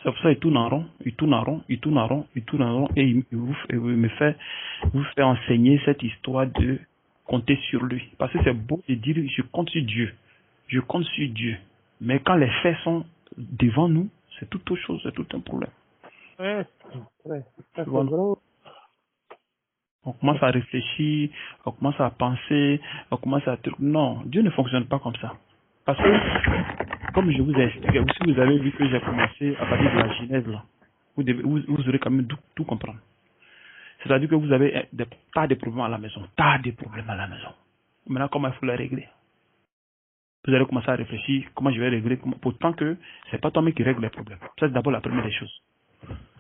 C'est pour ça qu'il tourne en rond, il tourne en rond, il tourne en rond, il tourne en rond, et vous fait enseigner cette histoire de compter sur lui. Parce que c'est beau de dire je compte sur Dieu. Je compte sur Dieu. Mais quand les faits sont devant nous, c'est toute autre chose, c'est tout un problème. Ouais, ça c'est Tu vois, non? vrai. On commence à réfléchir, on commence à penser, on commence à... Non, Dieu ne fonctionne pas comme ça. Parce que, comme je vous ai expliqué, si vous avez vu que j'ai commencé à partir de la Genèse, là, vous aurez quand même tout comprendre. C'est-à-dire que vous avez tas de problèmes à la maison, tas de problèmes à la maison. Maintenant, comment il faut les régler? Vous allez commencer à réfléchir, comment je vais régler, pourtant que c'est pas toi-même qui règle les problèmes. Ça, c'est d'abord la première des choses.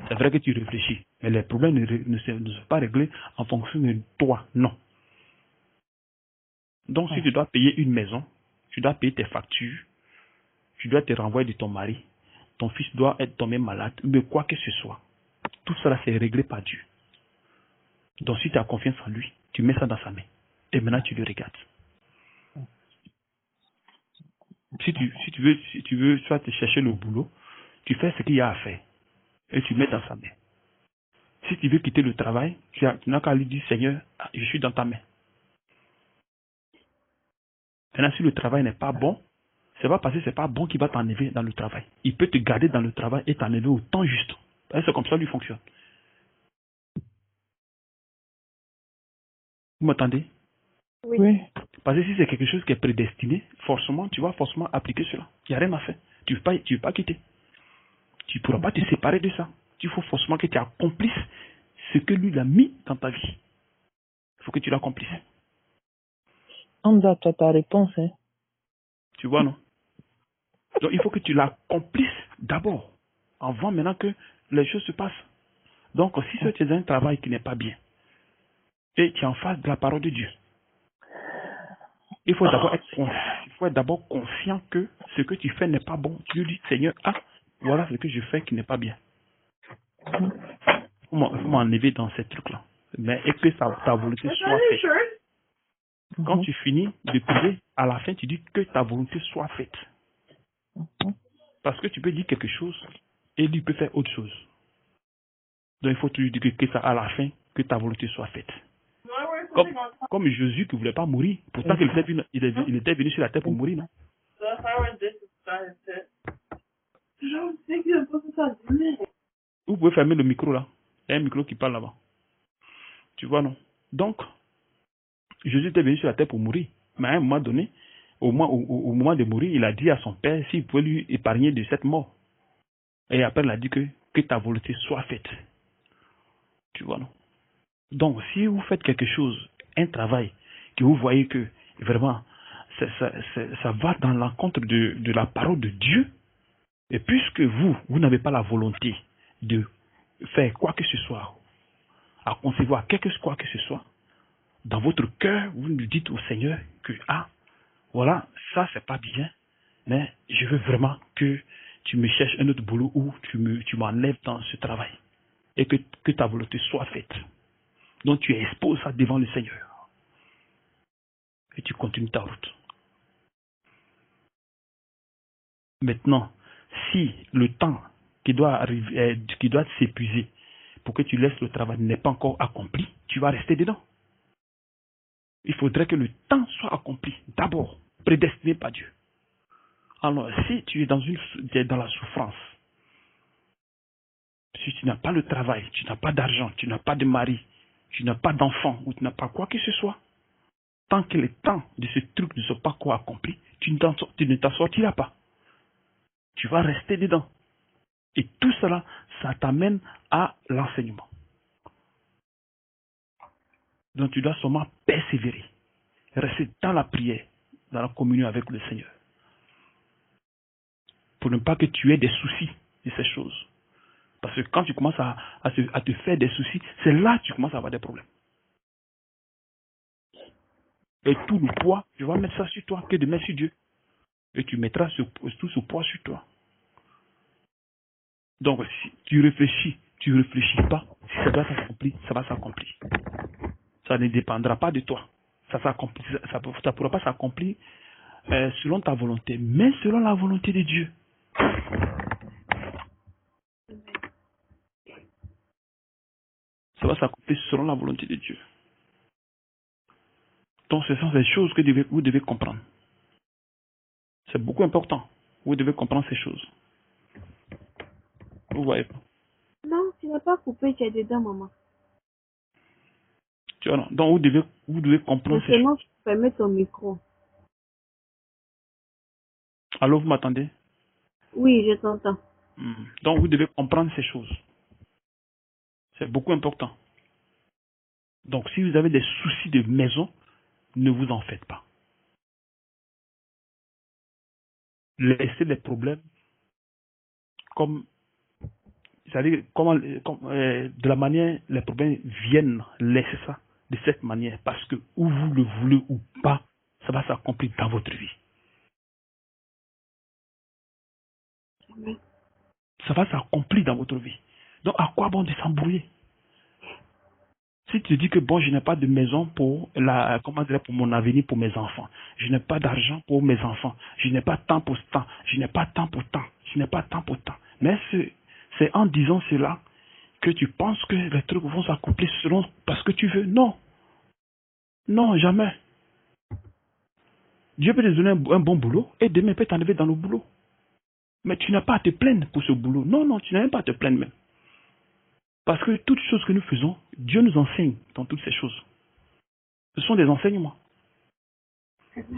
C'est vrai que tu réfléchis, mais les problèmes ne sont pas réglés en fonction de toi, non. Donc, si tu dois payer une maison, tu dois payer tes factures, tu dois te renvoyer de ton mari, ton fils doit être tombé malade, de quoi que ce soit. Tout cela, c'est réglé par Dieu. Donc, si tu as confiance en lui, tu mets ça dans sa main. Et maintenant, tu le regardes. Si tu veux soit te chercher le boulot, tu fais ce qu'il y a à faire. Et tu mets dans sa main. Si tu veux quitter le travail, tu n'as qu'à lui dire, Seigneur, je suis dans ta main. Maintenant, si le travail n'est pas bon, c'est pas parce que c'est pas bon qu'il va t'enlever dans le travail. Il peut te garder dans le travail et t'enlever au temps juste. C'est comme ça lui fonctionne. Vous m'entendez? Oui. Parce que si c'est quelque chose qui est prédestiné, forcément, tu vas forcément appliquer cela. Il n'y a rien à faire. Tu ne veux pas quitter. Tu ne pourras pas te séparer de ça. Il faut forcément que tu accomplisses ce que lui a mis dans ta vie. Il faut que tu l'accomplisses. Hamza, tu as ta réponse, hein. Tu vois, non? Donc, il faut que tu l'accomplisses d'abord, avant maintenant que les choses se passent. Donc, si tu es dans un travail qui n'est pas bien, et tu es en face de la parole de Dieu, il faut être d'abord conscient que ce que tu fais n'est pas bon. Tu lui dis, Seigneur, voilà ce que je fais qui n'est pas bien. Il faut m'enlever dans ces trucs-là. Mais et que ta volonté soit faite. Quand tu finis de prier, à la fin, tu dis que ta volonté soit faite. Parce que tu peux dire quelque chose et lui peut faire autre chose. Donc il faut toujours dire que ça à la fin, que ta volonté soit faite. Comme Jésus qui ne voulait pas mourir. Pourtant il était venu sur la terre pour mourir, non? Vous pouvez fermer le micro là. Il y a un micro qui parle là-bas. Tu vois, non? Donc, Jésus était venu sur la terre pour mourir. Mais à un moment donné, au moment de mourir, il a dit à son Père s'il pouvait lui épargner de cette mort. Et après, il a dit que ta volonté soit faite. Tu vois, non? Donc, si vous faites quelque chose, un travail, que vous voyez que vraiment, ça va dans l'encontre de la parole de Dieu, et puisque vous n'avez pas la volonté de faire quoi que ce soit, à concevoir quoi que ce soit, dans votre cœur, vous nous dites au Seigneur que, voilà, ça c'est pas bien, mais je veux vraiment que tu me cherches un autre boulot ou tu m'enlèves dans ce travail et que ta volonté soit faite. Donc tu exposes ça devant le Seigneur et tu continues ta route. Maintenant, si le temps qui doit arriver, qui doit s'épuiser pour que tu laisses le travail n'est pas encore accompli, tu vas rester dedans. Il faudrait que le temps soit accompli d'abord, prédestiné par Dieu. Alors, si tu es dans la souffrance, si tu n'as pas le travail, tu n'as pas d'argent, tu n'as pas de mari, tu n'as pas d'enfant, ou tu n'as pas quoi que ce soit, tant que le temps de ce truc ne soit pas encore accompli, tu ne t'en sortiras pas. Tu vas rester dedans. Et tout cela, ça t'amène à l'enseignement. Donc tu dois seulement persévérer, rester dans la prière, dans la communion avec le Seigneur, pour ne pas que tu aies des soucis de ces choses. Parce que quand tu commences à te faire des soucis, c'est là que tu commences à avoir des problèmes. Et tout le poids, tu vas mettre ça sur toi que de mettre sur Dieu. Et tu mettras tout ce poids sur toi. Donc si tu réfléchis pas, si ça doit s'accomplir, ça va s'accomplir. Ça ne dépendra pas de toi. Ça ne pourra pas s'accomplir selon ta volonté, mais selon la volonté de Dieu. va s'accomplir selon la volonté de Dieu. Donc, ce sont ces choses que vous devez comprendre. C'est beaucoup important. Vous devez comprendre ces choses. Vous voyez pas? Non, tu n'as pas coupé, tu es dedans, maman. Tu vois, non? Donc, vous devez comprendre ces choses. Maintenant, tu fermes ton micro. Allô, vous m'entendez? Oui, je t'entends. Donc, vous devez comprendre ces choses. C'est beaucoup important. Donc, si vous avez des soucis de maison, ne vous en faites pas. Laissez les problèmes comme, c'est-à-dire, de la manière les problèmes viennent, laissez ça de cette manière. Parce que, où vous le voulez ou pas, ça va s'accomplir dans votre vie. Amen. Ça va s'accomplir dans votre vie. Donc, à quoi bon de s'embrouiller? Si tu dis que bon, je n'ai pas de maison pour pour mon avenir, pour mes enfants. Je n'ai pas d'argent pour mes enfants. Je n'ai pas de temps pour temps. Je n'ai pas de temps pour temps. Je n'ai pas de temps pour temps. Mais c'est en disant cela que tu penses que les trucs vont s'accomplir selon parce que tu veux. Non. Non, jamais. Dieu peut te donner un bon boulot et demain il peut t'enlever dans le boulot. Mais tu n'as pas à te plaindre pour ce boulot. Non, non, tu n'as même pas à te plaindre même. Parce que toutes choses que nous faisons, Dieu nous enseigne dans toutes ces choses. Ce sont des enseignements.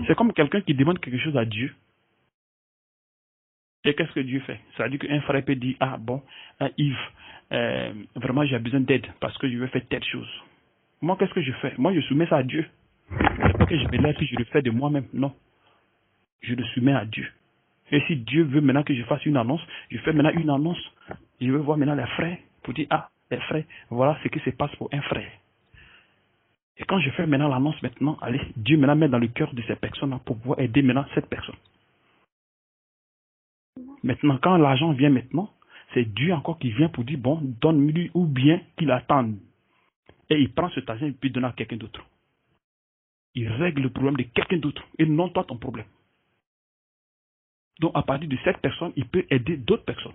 C'est comme quelqu'un qui demande quelque chose à Dieu. Et qu'est-ce que Dieu fait? Ça veut dire qu'un frère peut dire, ah bon, Yves, vraiment j'ai besoin d'aide parce que je veux faire telle chose. Moi, qu'est-ce que je fais? Moi, je soumets ça à Dieu. C'est pas que je me lève et je le fais de moi-même. Non. Je le soumets à Dieu. Et si Dieu veut maintenant que je fasse une annonce, je fais maintenant une annonce. Je veux voir maintenant les frères pour dire, ah, les frères, voilà ce qui se passe pour un frère. Et quand je fais maintenant l'annonce maintenant, allez, Dieu maintenant met dans le cœur de ces personnes-là pour pouvoir aider maintenant cette personne. Maintenant, quand l'argent vient maintenant, c'est Dieu encore qui vient pour dire, bon, donne-lui ou bien qu'il attende. Et il prend cet argent et puis donne à quelqu'un d'autre. Il règle le problème de quelqu'un d'autre et non toi ton problème. Donc à partir de cette personne, il peut aider d'autres personnes.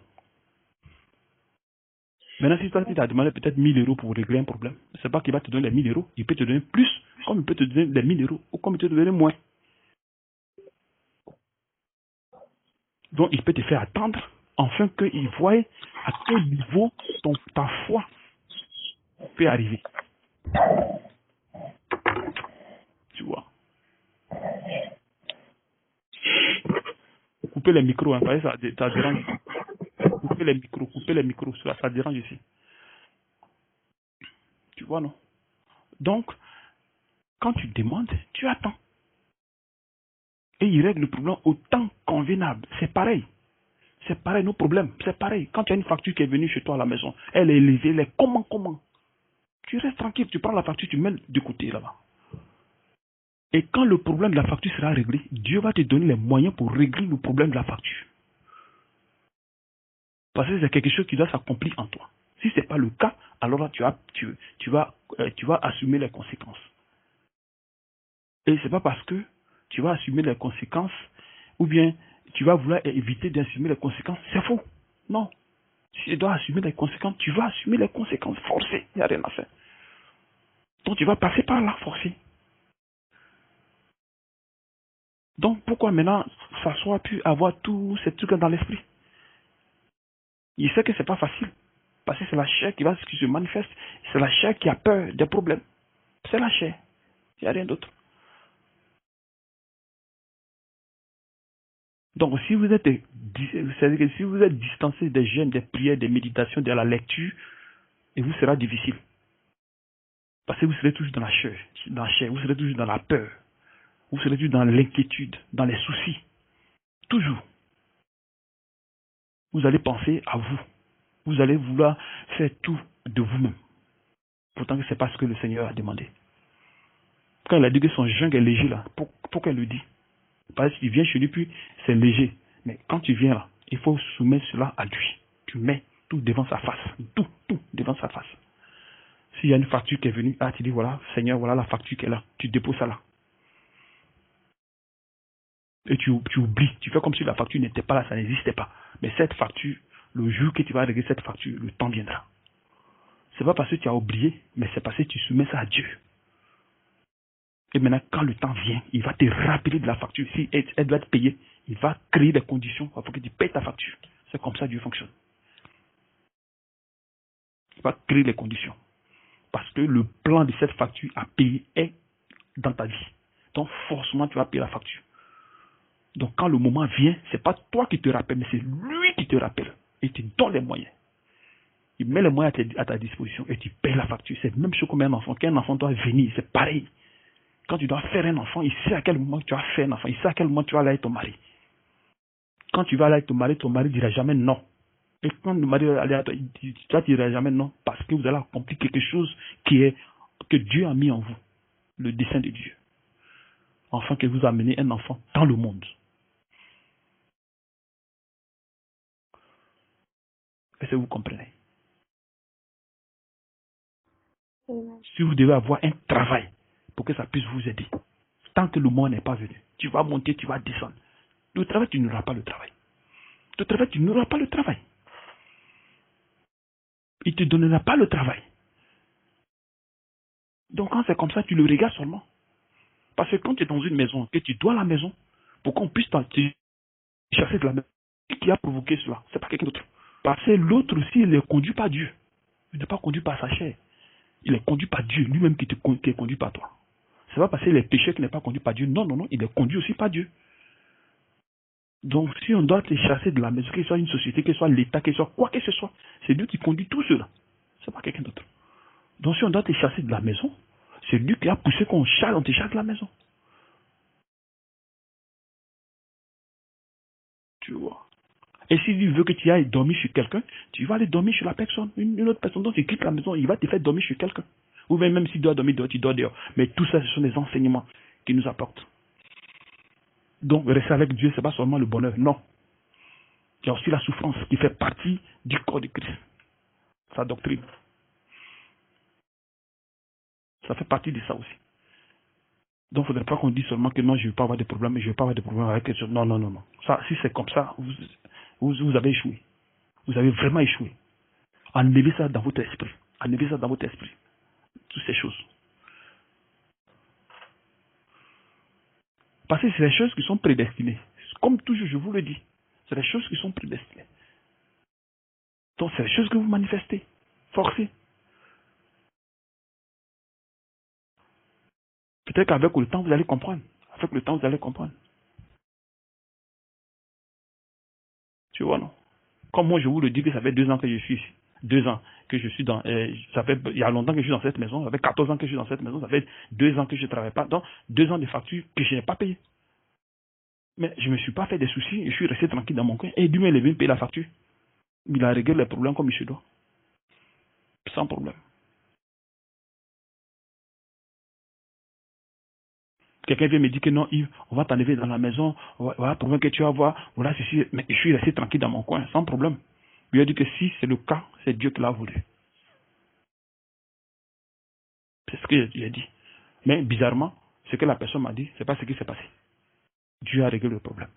Maintenant, si toi tu t'as demandé peut-être 1000 euros pour régler un problème, c'est pas qu'il va te donner les 1000 euros, il peut te donner plus, comme il peut te donner les 1000 euros, ou comme il peut te donner moins. Donc il peut te faire attendre, afin qu'il voie à quel niveau ta foi peut arriver. Tu vois. Coupez les micros, hein, parce que ça dérange. Coupez les micros, ça dérange ici. Tu vois, non? Donc, quand tu demandes, tu attends. Et il règle le problème au temps convenable. C'est pareil. C'est pareil, nos problèmes. C'est pareil. Quand tu as une facture qui est venue chez toi à la maison, elle est élevée, elle est comment? Tu restes tranquille, tu prends la facture, tu mets de côté là-bas. Et quand le problème de la facture sera réglé, Dieu va te donner les moyens pour régler le problème de la facture. Parce que c'est quelque chose qui doit s'accomplir en toi. Si ce n'est pas le cas, alors là, tu vas assumer les conséquences. Et ce n'est pas parce que tu vas assumer les conséquences ou bien tu vas vouloir éviter d'assumer les conséquences. C'est faux. Non. Si tu dois assumer les conséquences, tu vas assumer les conséquences forcées. Il n'y a rien à faire. Donc tu vas passer par là forcé. Donc pourquoi maintenant s'asseoir puis avoir tous ces trucs dans l'esprit? Il sait que c'est pas facile. Parce que c'est la chair qui se manifeste. C'est la chair qui a peur des problèmes. C'est la chair. Il n'y a rien d'autre. Donc si vous êtes distancé des jeûnes, des prières, des méditations, de la lecture, il vous sera difficile. Parce que vous serez toujours dans la chair, vous serez toujours dans la peur, vous serez toujours dans l'inquiétude, dans les soucis. Toujours. Vous allez penser à vous. Vous allez vouloir faire tout de vous-même. Pourtant que ce n'est pas ce que le Seigneur a demandé. Quand il a dit que son jeûne est léger là, pourquoi il le dit? Parce qu'il vient chez lui puis c'est léger. Mais quand tu viens là, il faut soumettre cela à lui. Tu mets tout devant sa face. Tout devant sa face. S'il y a une facture qui est venue, tu dis voilà, Seigneur, voilà la facture qui est là. Tu déposes ça là. Et tu oublies. Tu fais comme si la facture n'était pas là, ça n'existait pas. Mais cette facture, le jour que tu vas régler cette facture, le temps viendra. C'est pas parce que tu as oublié, mais c'est parce que tu soumets ça à Dieu. Et maintenant, quand le temps vient, il va te rappeler de la facture. Si elle doit être payée, il va créer des conditions pour que tu payes ta facture. C'est comme ça que Dieu fonctionne. Il va créer les conditions. Parce que le plan de cette facture à payer est dans ta vie. Donc, forcément, tu vas payer la facture. Donc, quand le moment vient, ce n'est pas toi qui te rappelle, mais c'est lui qui te rappelle. Et il te donne les moyens. Il met les moyens à ta disposition et tu payes la facture. C'est la même chose comme un enfant. Qu'un enfant doit venir, c'est pareil. Quand tu dois faire un enfant, il sait à quel moment tu vas faire un enfant. Il sait à quel moment tu vas aller avec ton mari. Quand tu vas aller avec ton mari ne dira jamais non. Et quand le mari va aller à toi, tu ne diras jamais non parce que vous allez accomplir quelque chose que Dieu a mis en vous. Le dessein de Dieu. Enfin que vous amenez un enfant dans le monde. Est-ce que vous comprenez? Si vous devez avoir un travail pour que ça puisse vous aider, tant que le moment n'est pas venu, tu vas monter, tu vas descendre. Le travail, tu n'auras pas le travail. Le travail, tu n'auras pas le travail. Il ne te donnera pas le travail. Donc quand c'est comme ça, tu le regardes seulement. Parce que quand tu es dans une maison, que tu dois la maison, pour qu'on puisse te chasser de la maison, qui a provoqué cela, c'est pas quelqu'un d'autre. Parce que l'autre aussi, il est conduit par Dieu. Il n'est pas conduit par sa chair. Il est conduit par Dieu, lui-même qui est conduit par toi. C'est pas parce que les péchés qui n'est pas conduit par Dieu. Non, non, non, il est conduit aussi par Dieu. Donc, si on doit te chasser de la maison, que ce soit une société, que ce soit l'État, que ce soit quoi que ce soit, c'est Dieu qui conduit tout cela. C'est pas quelqu'un d'autre. Donc, si on doit te chasser de la maison, c'est Dieu qui a poussé qu'on on te chasse de la maison. Tu vois. Et si Dieu veut que tu ailles dormir chez quelqu'un, tu vas aller dormir chez la personne. Une autre personne dont tu quittes la maison, il va te faire dormir chez quelqu'un. Ou même s'il doit dormir dehors, tu dors dehors. Mais tout ça, ce sont des enseignements qu'il nous apporte. Donc, rester avec Dieu, ce n'est pas seulement le bonheur. Non. Il y a aussi la souffrance qui fait partie du corps de Christ. Sa doctrine. Ça fait partie de ça aussi. Donc, il ne faudrait pas qu'on dise seulement que non, je ne veux pas avoir de problème, je ne veux pas avoir de problème avec quelque chose. Non, non, non, non. Ça, si c'est comme ça, vous avez échoué. Vous avez vraiment échoué. Enlevez ça dans votre esprit. Enlevez ça dans votre esprit. Toutes ces choses. Parce que c'est des choses qui sont prédestinées. Comme toujours, je vous le dis. C'est des choses qui sont prédestinées. Donc, c'est des choses que vous manifestez. Forcez. Peut-être qu'avec le temps, vous allez comprendre. Avec le temps, vous allez comprendre. Tu vois, non? Comme moi, je vous le dis que ça fait 2 ans que je suis ici. 2 ans que je suis dans... ça fait, il y a longtemps que je suis dans cette maison. Ça fait 14 ans que je suis dans cette maison. Ça fait 2 ans que je ne travaille pas. Donc, 2 ans de factures que je n'ai pas payées. Mais je ne me suis pas fait des soucis. Je suis resté tranquille dans mon coin. Et Dieu m'a levé me payer la facture. Il a réglé les problèmes comme il se doit. Sans problème. Quelqu'un vient me dire que non, Yves, on va t'enlever dans la maison. Voilà, pour que tu vas voir. Voilà, ceci. Mais je suis resté tranquille dans mon coin. Sans problème. Il lui a dit que si c'est le cas, c'est Dieu qui l'a voulu. C'est ce qu'il a dit. Mais bizarrement, ce que la personne m'a dit, ce n'est pas ce qui s'est passé. Dieu a réglé le problème.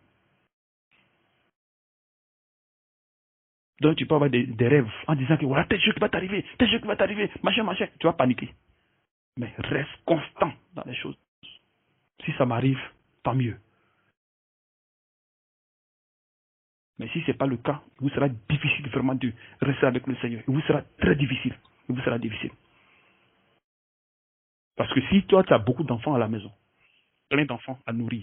Donc tu peux avoir des rêves en disant que voilà, tel jeu qui va t'arriver, tel jeu qui va t'arriver, machin, machin. Tu vas paniquer. Mais reste constant dans les choses. Si ça m'arrive, tant mieux. Mais si ce n'est pas le cas, il vous sera difficile vraiment de rester avec le Seigneur. Il vous sera très difficile. Il vous sera difficile. Parce que si toi, tu as beaucoup d'enfants à la maison, plein d'enfants à nourrir,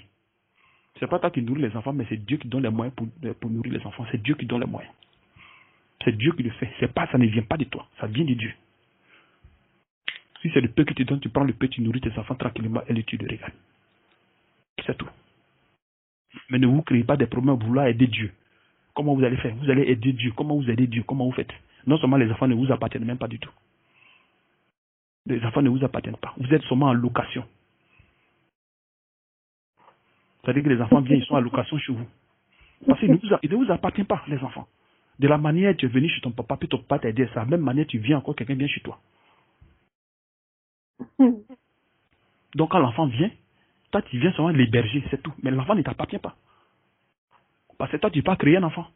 ce n'est pas toi qui nourris les enfants, mais c'est Dieu qui donne les moyens pour nourrir les enfants. C'est Dieu qui donne les moyens. C'est Dieu qui le fait. Ça ne vient pas de toi. Ça vient de Dieu. Si c'est le peu que tu donnes, tu prends le peu, tu nourris tes enfants tranquillement et tu le régales. C'est tout. Mais ne vous créez pas des problèmes à vouloir aider Dieu. Comment vous allez faire? Vous allez aider Dieu. Comment vous aidez Dieu? Comment vous faites? Non seulement les enfants ne vous appartiennent même pas du tout. Les enfants ne vous appartiennent pas. Vous êtes seulement en location. C'est-à-dire que les enfants viennent, ils sont en location chez vous. Parce qu'ils ne vous appartiennent pas, les enfants. De la manière tu es venu chez ton papa, puis ton papa t'a aidé, de la même manière tu viens encore, quelqu'un vient chez toi. Donc quand l'enfant vient, toi tu viens seulement l'héberger, c'est tout. Mais l'enfant ne t'appartient pas. Parce que toi tu n'as pas créé un enfant.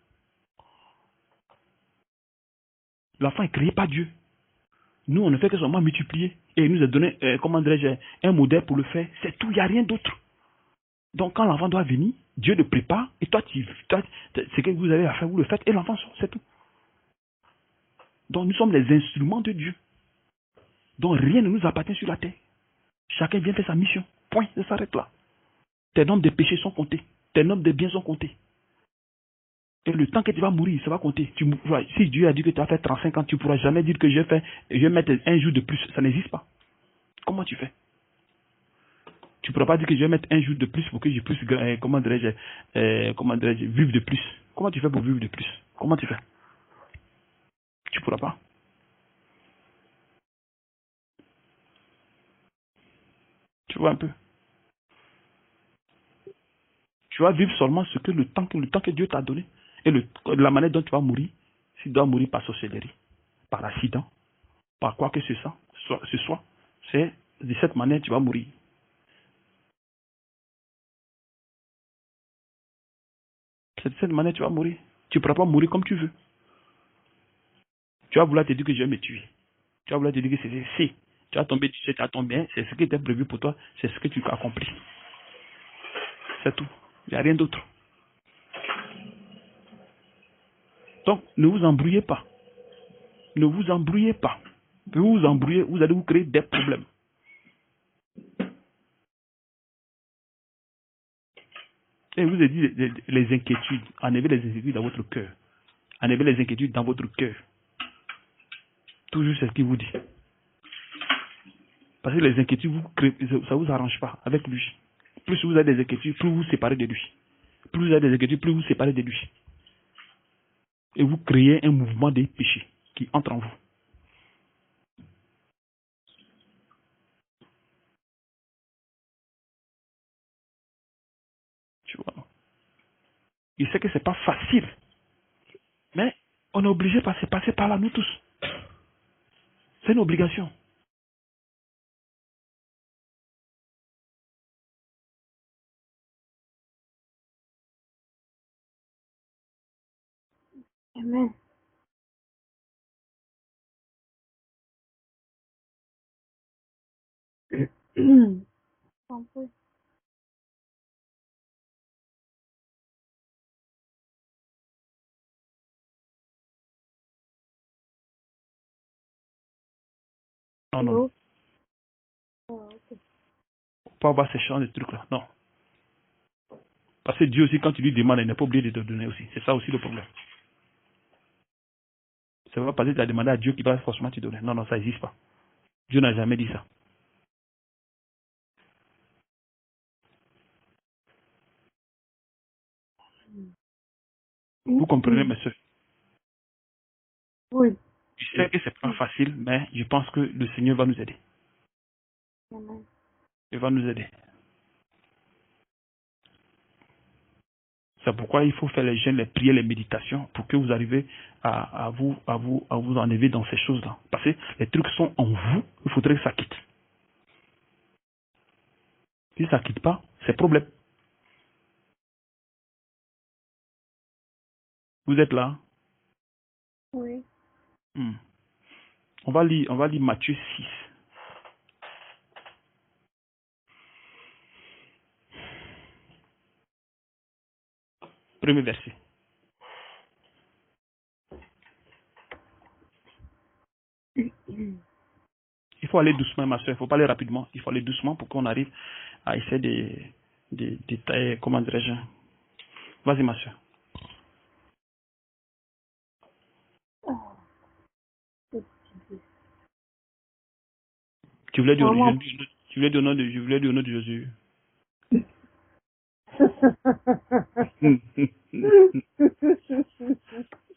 L'enfant est créé par Dieu. Nous, on ne fait que seulement multiplier. Et il nous a donné, comment dirais-je, un modèle pour le faire. C'est tout, il n'y a rien d'autre. Donc, quand l'enfant doit venir, Dieu le prépare, et toi, ce que vous avez à faire, vous le faites, et l'enfant sort, c'est tout. Donc, nous sommes les instruments de Dieu. Donc, rien ne nous appartient sur la terre. Chacun vient faire sa mission. Point, ça s'arrête là. Tes nombres de péchés sont comptés. Tes nombres de biens sont comptés. Et le temps que tu vas mourir, ça va compter. Si Dieu a dit que tu vas faire 35 ans, tu ne pourras jamais dire que je vais mettre un jour de plus. Ça n'existe pas. Comment tu fais? Tu ne pourras pas dire que je vais mettre un jour de plus pour que je puisse, comment dirais-je, vivre de plus. Comment tu fais pour vivre de plus? Comment tu fais? Tu ne pourras pas. Tu vois un peu. Tu vas vivre seulement le temps que Dieu t'a donné. Et la manière dont tu vas mourir, si tu dois mourir par sorcellerie, par accident, par quoi que ce soit, c'est de cette manière que tu vas mourir. C'est de cette manière que tu vas mourir. Tu ne pourras pas mourir comme tu veux. Tu vas vouloir te dire que je vais me tuer. Tu vas vouloir te dire que c'est. Tu vas tomber, tu as tombé, c'est ce qui était prévu pour toi, c'est ce que tu as accompli. C'est tout. Il n'y a rien d'autre. Donc, ne vous embrouillez pas. Ne vous embrouillez pas. Vous vous embrouillez, vous allez vous créer des problèmes. Et vous avez dit les inquiétudes. Enlevez les inquiétudes dans votre cœur. Enlevez les inquiétudes dans votre cœur. Toujours c'est ce qu'il vous dit. Parce que les inquiétudes, ça ne vous arrange pas avec lui. Plus vous avez des inquiétudes, plus vous vous séparez de lui. Plus vous avez des inquiétudes, plus vous vous séparez de lui. Et vous créez un mouvement des péchés qui entre en vous. Tu vois. Il sait que ce n'est pas facile. Mais on est obligé de passer par là, nous tous. C'est une obligation. Amen. T'en prie. Non, non, non. Allô? Ah, ok. Faut pas avoir ces champs de trucs-là. Non. Parce que Dieu aussi, quand tu lui demandes, il n'est pas obligé de te donner aussi. C'est ça aussi le problème. Ça ne va pas dire que tu as demandé à Dieu qui va forcément te donner. Non, non, ça n'existe pas. Dieu n'a jamais dit ça. Vous comprenez, mes soeurs? Oui. Je sais que c'est pas facile, mais je pense que le Seigneur va nous aider. Amen. Il va nous aider. C'est pourquoi il faut faire les jeûnes, les prières, les méditations pour que vous arrivez à vous enlever dans ces choses-là. Parce que les trucs sont en vous, il faudrait que ça quitte. Si ça ne quitte pas, c'est problème. Vous êtes là? Oui. Hmm. On va lire Matthieu 6. Premier verset. Il faut aller doucement, ma soeur. Il ne faut pas aller rapidement. Il faut aller doucement pour qu'on arrive à essayer de comment dirais-je. Vas-y, ma soeur. Ah, c'est difficile. Tu voulais dire Maman. au nom de Jésus.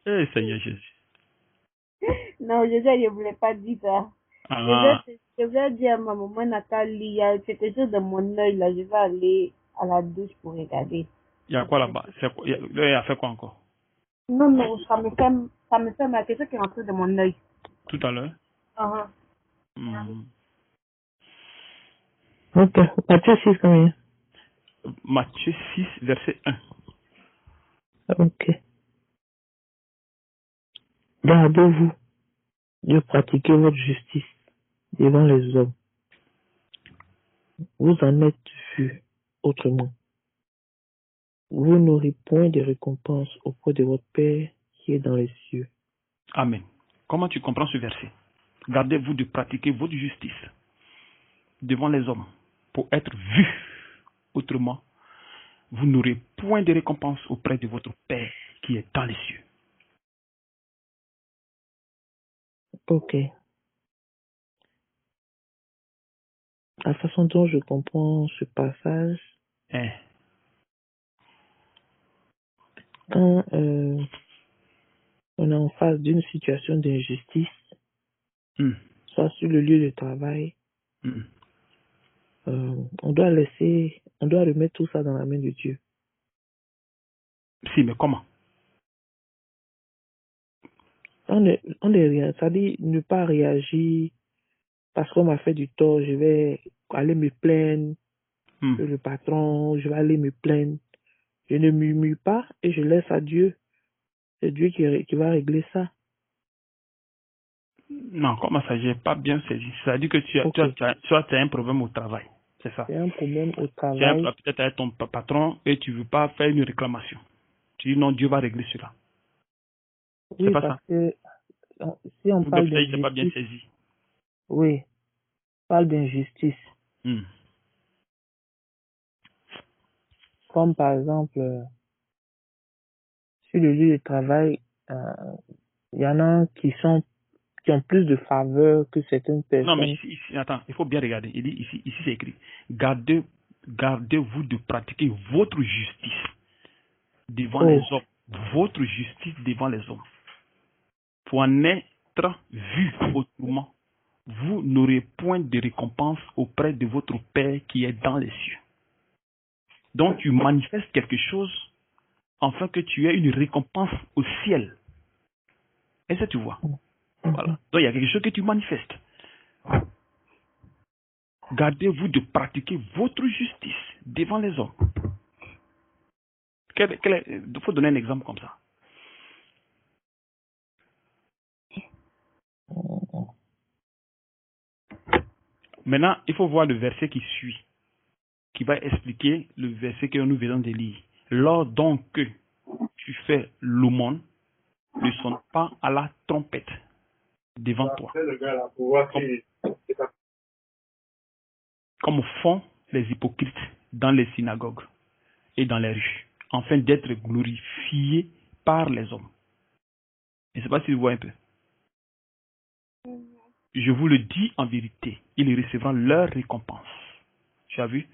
Eh, Seigneur Jésus. Non, je voulais pas dire ça. Ah, Je vais dire à ma maman Nathalie, il y a quelque chose de mon œil là, je vais aller à la douche pour regarder. il y a quoi là-bas? Il a fait quoi encore? Non, non, ça me fait mal, quelque chose qui est rentré de mon œil. Tout à l'heure? Ah, Hmm. Ok. Matthieu 6 combien? Matthieu 6, verset 1. Ok. Gardez-vous de pratiquer votre justice devant les hommes. Vous en êtes vu autrement. Vous n'aurez point de récompense auprès de votre Père qui est dans les cieux. Amen. Comment tu comprends ce verset? Gardez-vous de pratiquer votre justice devant les hommes pour être vu. Autrement, vous n'aurez point de récompense auprès de votre Père qui est dans les cieux. Ok. La façon dont je comprends ce passage, Hein? quand on est en face d'une situation d'injustice, soit sur le lieu de travail, on doit remettre tout ça dans la main de Dieu. Si, mais comment? C'est-à-dire ne pas réagir parce qu'on m'a fait du tort, je vais aller me plaindre sur le patron, je vais aller me plaindre. Je ne murmure pas et je laisse à Dieu. C'est Dieu qui va régler ça. Non, comment ça, j'ai pas bien saisi. Ça veut dire que tu as un problème au travail. C'est ça. C'est un problème au travail. Peut-être avec ton patron et tu ne veux pas faire une réclamation. Tu dis non, Dieu va régler cela. Oui, pas parce ça. que si on parle d'injustice. Pas bien saisi. Oui, on parle d'injustice. Comme par exemple, sur le lieu de travail, il y en a qui ont plus de faveur que certaines personnes. Non, mais ici, attends, il faut bien regarder. Il dit ici c'est écrit. Gardez-vous de pratiquer votre justice devant les hommes. Votre justice devant les hommes. Pour en être vu autrement, vous n'aurez point de récompense auprès de votre Père qui est dans les cieux. Donc tu manifestes quelque chose afin que tu aies une récompense au ciel. Est-ce que tu vois? Voilà. Donc il y a quelque chose que tu manifestes. Gardez-vous de pratiquer votre justice devant les hommes. Il faut donner un exemple comme ça. Maintenant, il faut voir le verset qui suit, qui va expliquer le verset que nous venons de lire. Lors donc que tu fais l'aumône, ne sonne pas à la trompette devant toi. Comme font les hypocrites dans les synagogues et dans les rues, afin d'être glorifiés par les hommes. Je ne sais pas si vous voyez un peu. Je vous le dis en vérité, ils recevront leur récompense. Tu as vu?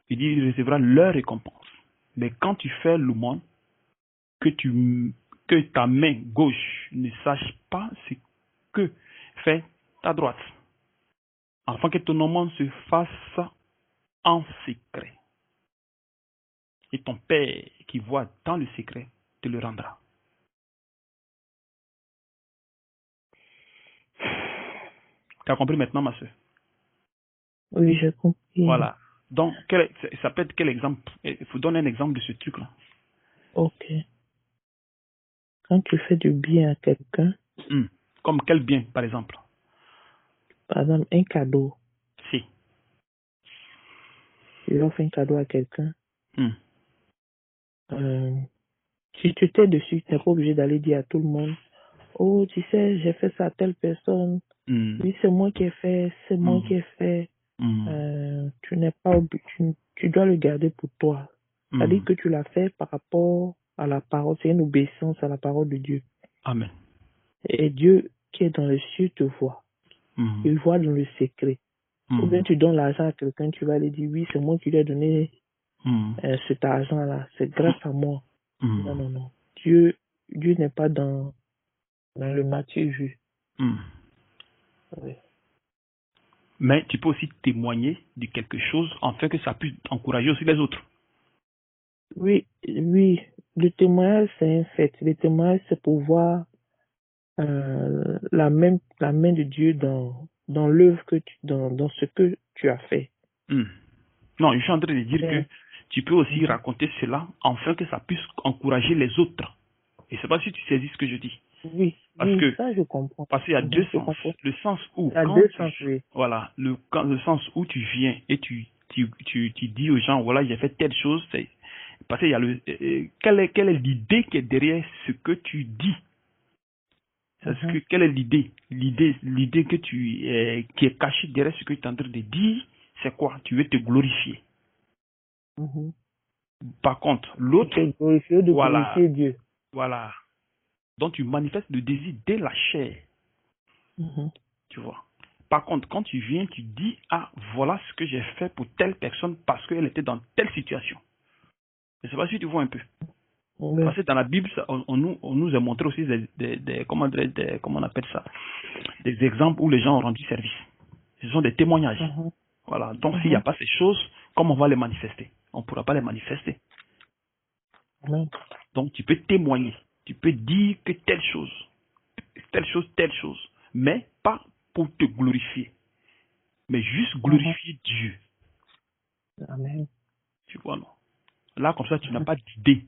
Il dit, il recevra leur récompense. Mais quand tu fais l'aumône, que ta main gauche ne sache pas ce que fait ta droite, afin que ton aumône se fasse en secret. Et ton Père qui voit dans le secret te le rendra. Tu as compris maintenant, ma soeur? Oui, j'ai compris. Voilà. Donc, ça peut être quel exemple? Il faut donner un exemple de ce truc-là. Ok. Quand tu fais du bien à quelqu'un. Comme quel bien, par exemple? Par exemple, un cadeau. Si. Tu offres un cadeau à quelqu'un. Si tu t'es dessus, tu n'es pas obligé d'aller dire à tout le monde, oh, tu sais, j'ai fait ça à telle personne. Oui, c'est moi qui ai fait, c'est moi qui ai fait. Tu n'es pas obligé, tu dois le garder pour toi. C'est-à-dire que tu l'as fait par rapport à la parole, c'est une obéissance à la parole de Dieu. Amen. Et Dieu qui est dans les cieux te voit. Il voit dans le secret. Ou bien tu donnes l'argent à quelqu'un, tu vas lui dire, oui, c'est moi qui lui ai donné cet argent-là, c'est grâce à moi. Non, non, non. Dieu n'est pas dans le Matthieu vu. Oui. Mais tu peux aussi témoigner de quelque chose afin que ça puisse encourager aussi les autres. Oui, oui. Le témoignage, c'est un fait. Le témoignage, c'est pour voir la main de Dieu dans l'œuvre dans ce que tu as fait. Non, je suis en train de dire que tu peux aussi raconter cela afin que ça puisse encourager les autres. Et c'est pas si tu saisis ce que je dis. Oui, Parce oui, que, ça je comprends. parce qu'il y a deux Je sens. comprends. Le sens où, Il y a quand deux tu, sens, oui. voilà, le sens où tu viens et tu dis aux gens, voilà, j'ai fait telle chose, c'est, parce qu'il y a quelle est l'idée qui est derrière ce que tu dis? Quelle est l'idée? L'idée que qui est cachée derrière ce que tu es en train de dire, c'est quoi? Tu veux te glorifier. Par contre, l'autre, voilà, glorifier Dieu. voilà. Donc tu manifestes le désir de la chair. Tu vois. Par contre, quand tu viens, tu dis, ah, voilà ce que j'ai fait pour telle personne parce qu'elle était dans telle situation. Je ne sais pas si tu vois un peu. Oui. Parce que dans la Bible, on nous a montré aussi comment on appelle ça, des exemples où les gens ont rendu service. Ce sont des témoignages. Voilà. Donc s'il n'y a pas ces choses, comment on va les manifester? On ne pourra pas les manifester. Donc tu peux témoigner. Tu peux dire que telle chose, telle chose. Mais pas pour te glorifier. Mais juste glorifier Dieu. Amen. Tu vois, non? Là, comme ça, tu n'as pas d'idée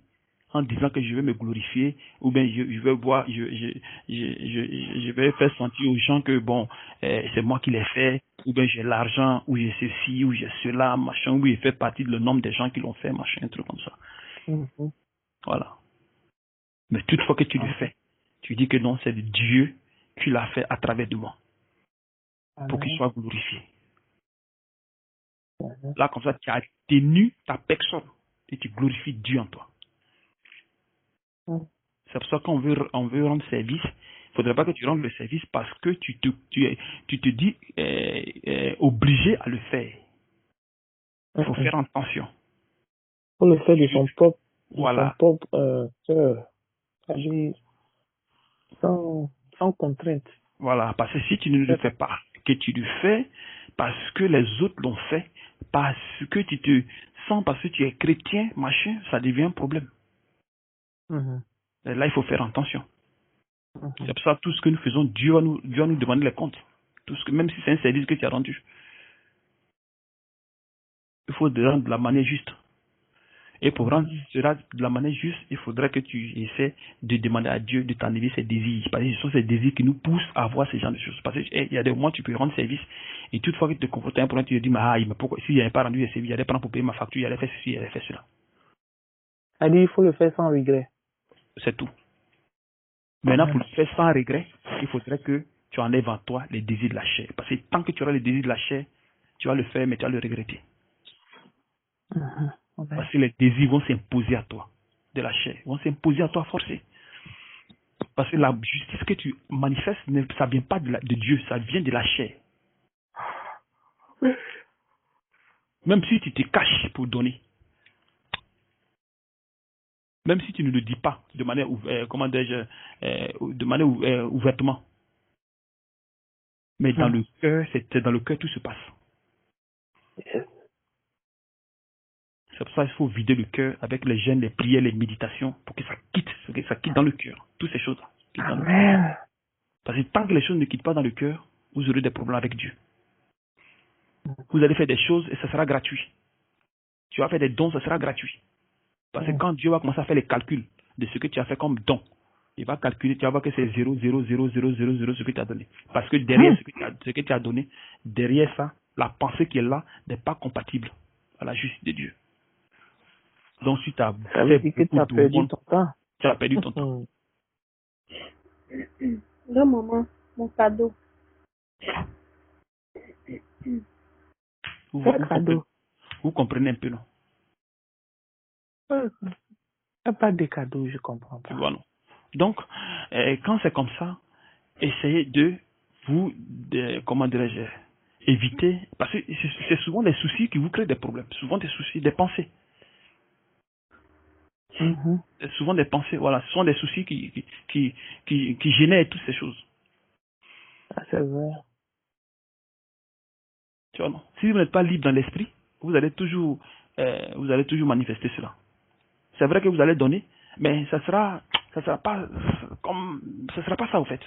en disant que je vais me glorifier ou bien je vais voir, je vais faire sentir aux gens que bon, c'est moi qui l'ai fait, ou bien j'ai l'argent, ou j'ai ceci, ou j'ai cela, machin, ou il fait partie de le nombre des gens qui l'ont fait, machin, un truc comme ça. Voilà. Mais toutefois que tu le fais, tu dis que non, c'est Dieu qui l'a fait à travers de moi pour qu'il soit glorifié. Là, comme ça, tu as tenu ta personne et tu glorifies Dieu en toi. C'est pour ça qu'on veut rendre service. Il ne faudrait pas que tu rendes le service parce que tu te dis obligé à le faire. Il faut faire attention. Il faut le faire de son propre, voilà. cœur. Sans contrainte. Voilà, parce que si tu ne le fais pas, que tu le fais parce que les autres l'ont fait, parce que tu te sens, parce que tu es chrétien, machin, ça devient un problème. Et là, il faut faire attention. C'est pour ça tout ce que nous faisons, Dieu va nous demander les comptes. Tout ce que, même si c'est un service que tu as rendu. Il faut le rendre de la manière juste. Et pour rendre cela de la manière juste, il faudrait que tu essaies de demander à Dieu de t'enlever ses désirs. Parce que ce sont ces désirs qui nous poussent à voir ces genre de choses. Parce qu'il y a des moments où tu peux rendre service et toutefois que tu te confrontes à un problème, tu te dis, mais pourquoi, s'il n'avait pas rendu les services, il allait prendre pour payer ma facture, il allait faire ceci, il allait faire cela. Il faut le faire sans regret. C'est tout. Maintenant, pour le faire sans regret, il faudrait que tu enlèves en toi les désirs de la chair. Parce que tant que tu auras les désirs de la chair, tu vas le faire, mais tu vas le regretter. Parce que les désirs vont s'imposer à toi, de la chair, vont s'imposer à toi forcé. Parce que la justice que tu manifestes, ça ne vient pas de Dieu, ça vient de la chair. Même si tu te caches pour donner, même si tu ne le dis pas de manière, ouvertement, mais dans le cœur, c'est dans le cœur tout se passe. C'est pour ça qu'il faut vider le cœur avec les jeûnes, les prières, les méditations, pour que ça quitte dans le cœur. Toutes ces choses-là. Parce que tant que les choses ne quittent pas dans le cœur, vous aurez des problèmes avec Dieu. Vous allez faire des choses et ça sera gratuit. Tu vas faire des dons, ça sera gratuit. Parce que quand Dieu va commencer à faire les calculs de ce que tu as fait comme don, il va calculer, tu vas voir que c'est 0, 0, 0, 0, 0, 0 ce que tu as donné. Parce que derrière ce que tu as donné, derrière ça, la pensée qui est là n'est pas compatible à la justice de Dieu. Donc si tu as fait beaucoup de monde, tu as perdu ton temps. Non, maman, mon cadeau. Vous comprenez un peu, non? Il n'y a pas de cadeau, je comprends pas. Tu vois, non? Donc, quand c'est comme ça, essayez de vous, comment dirais-je, éviter, parce que c'est souvent des soucis qui vous créent des problèmes, souvent des soucis, des pensées. Souvent des pensées, voilà, ce sont des soucis qui génèrent toutes ces choses. C'est vrai. Tu vois, non? Si vous n'êtes pas libre dans l'esprit, vous allez toujours manifester cela. C'est vrai que vous allez donner, mais ça sera pas ça au fait.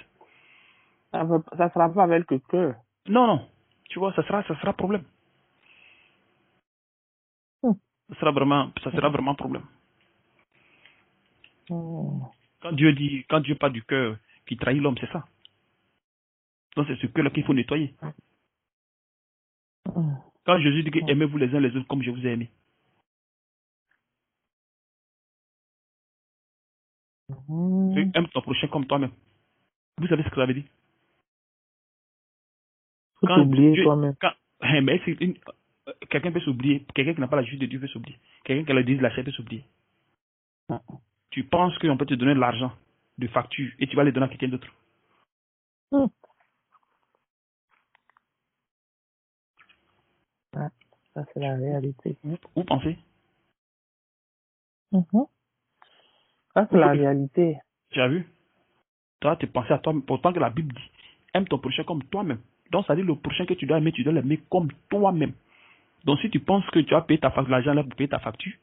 Ça sera pas avec le cœur. Non, non. Tu vois, ça sera problème. Ça sera vraiment problème. Quand Dieu parle du cœur, qui trahit l'homme, c'est ça. Donc c'est ce cœur-là qu'il faut nettoyer. Quand Jésus dit que aimez-vous les uns les autres comme je vous ai aimé. Aime ton prochain comme toi-même. Vous savez ce que ça veut dire? Faut t'oublier toi-même. Mais quelqu'un peut s'oublier. Quelqu'un qui n'a pas la justice de Dieu peut s'oublier. Quelqu'un qui a le désir de la chair peut s'oublier. Tu penses qu'on peut te donner de l'argent, de facture, et tu vas les donner à quelqu'un d'autre. Ça, c'est la réalité. Vous pensez? Ça, c'est la réalité. Tu as vu? Toi, tu pensais à toi, pourtant que la Bible dit, aime ton prochain comme toi-même. Donc, ça dit le prochain que tu dois l'aimer comme toi-même. Donc, si tu penses que tu as payé l'argent là pour payer ta facture,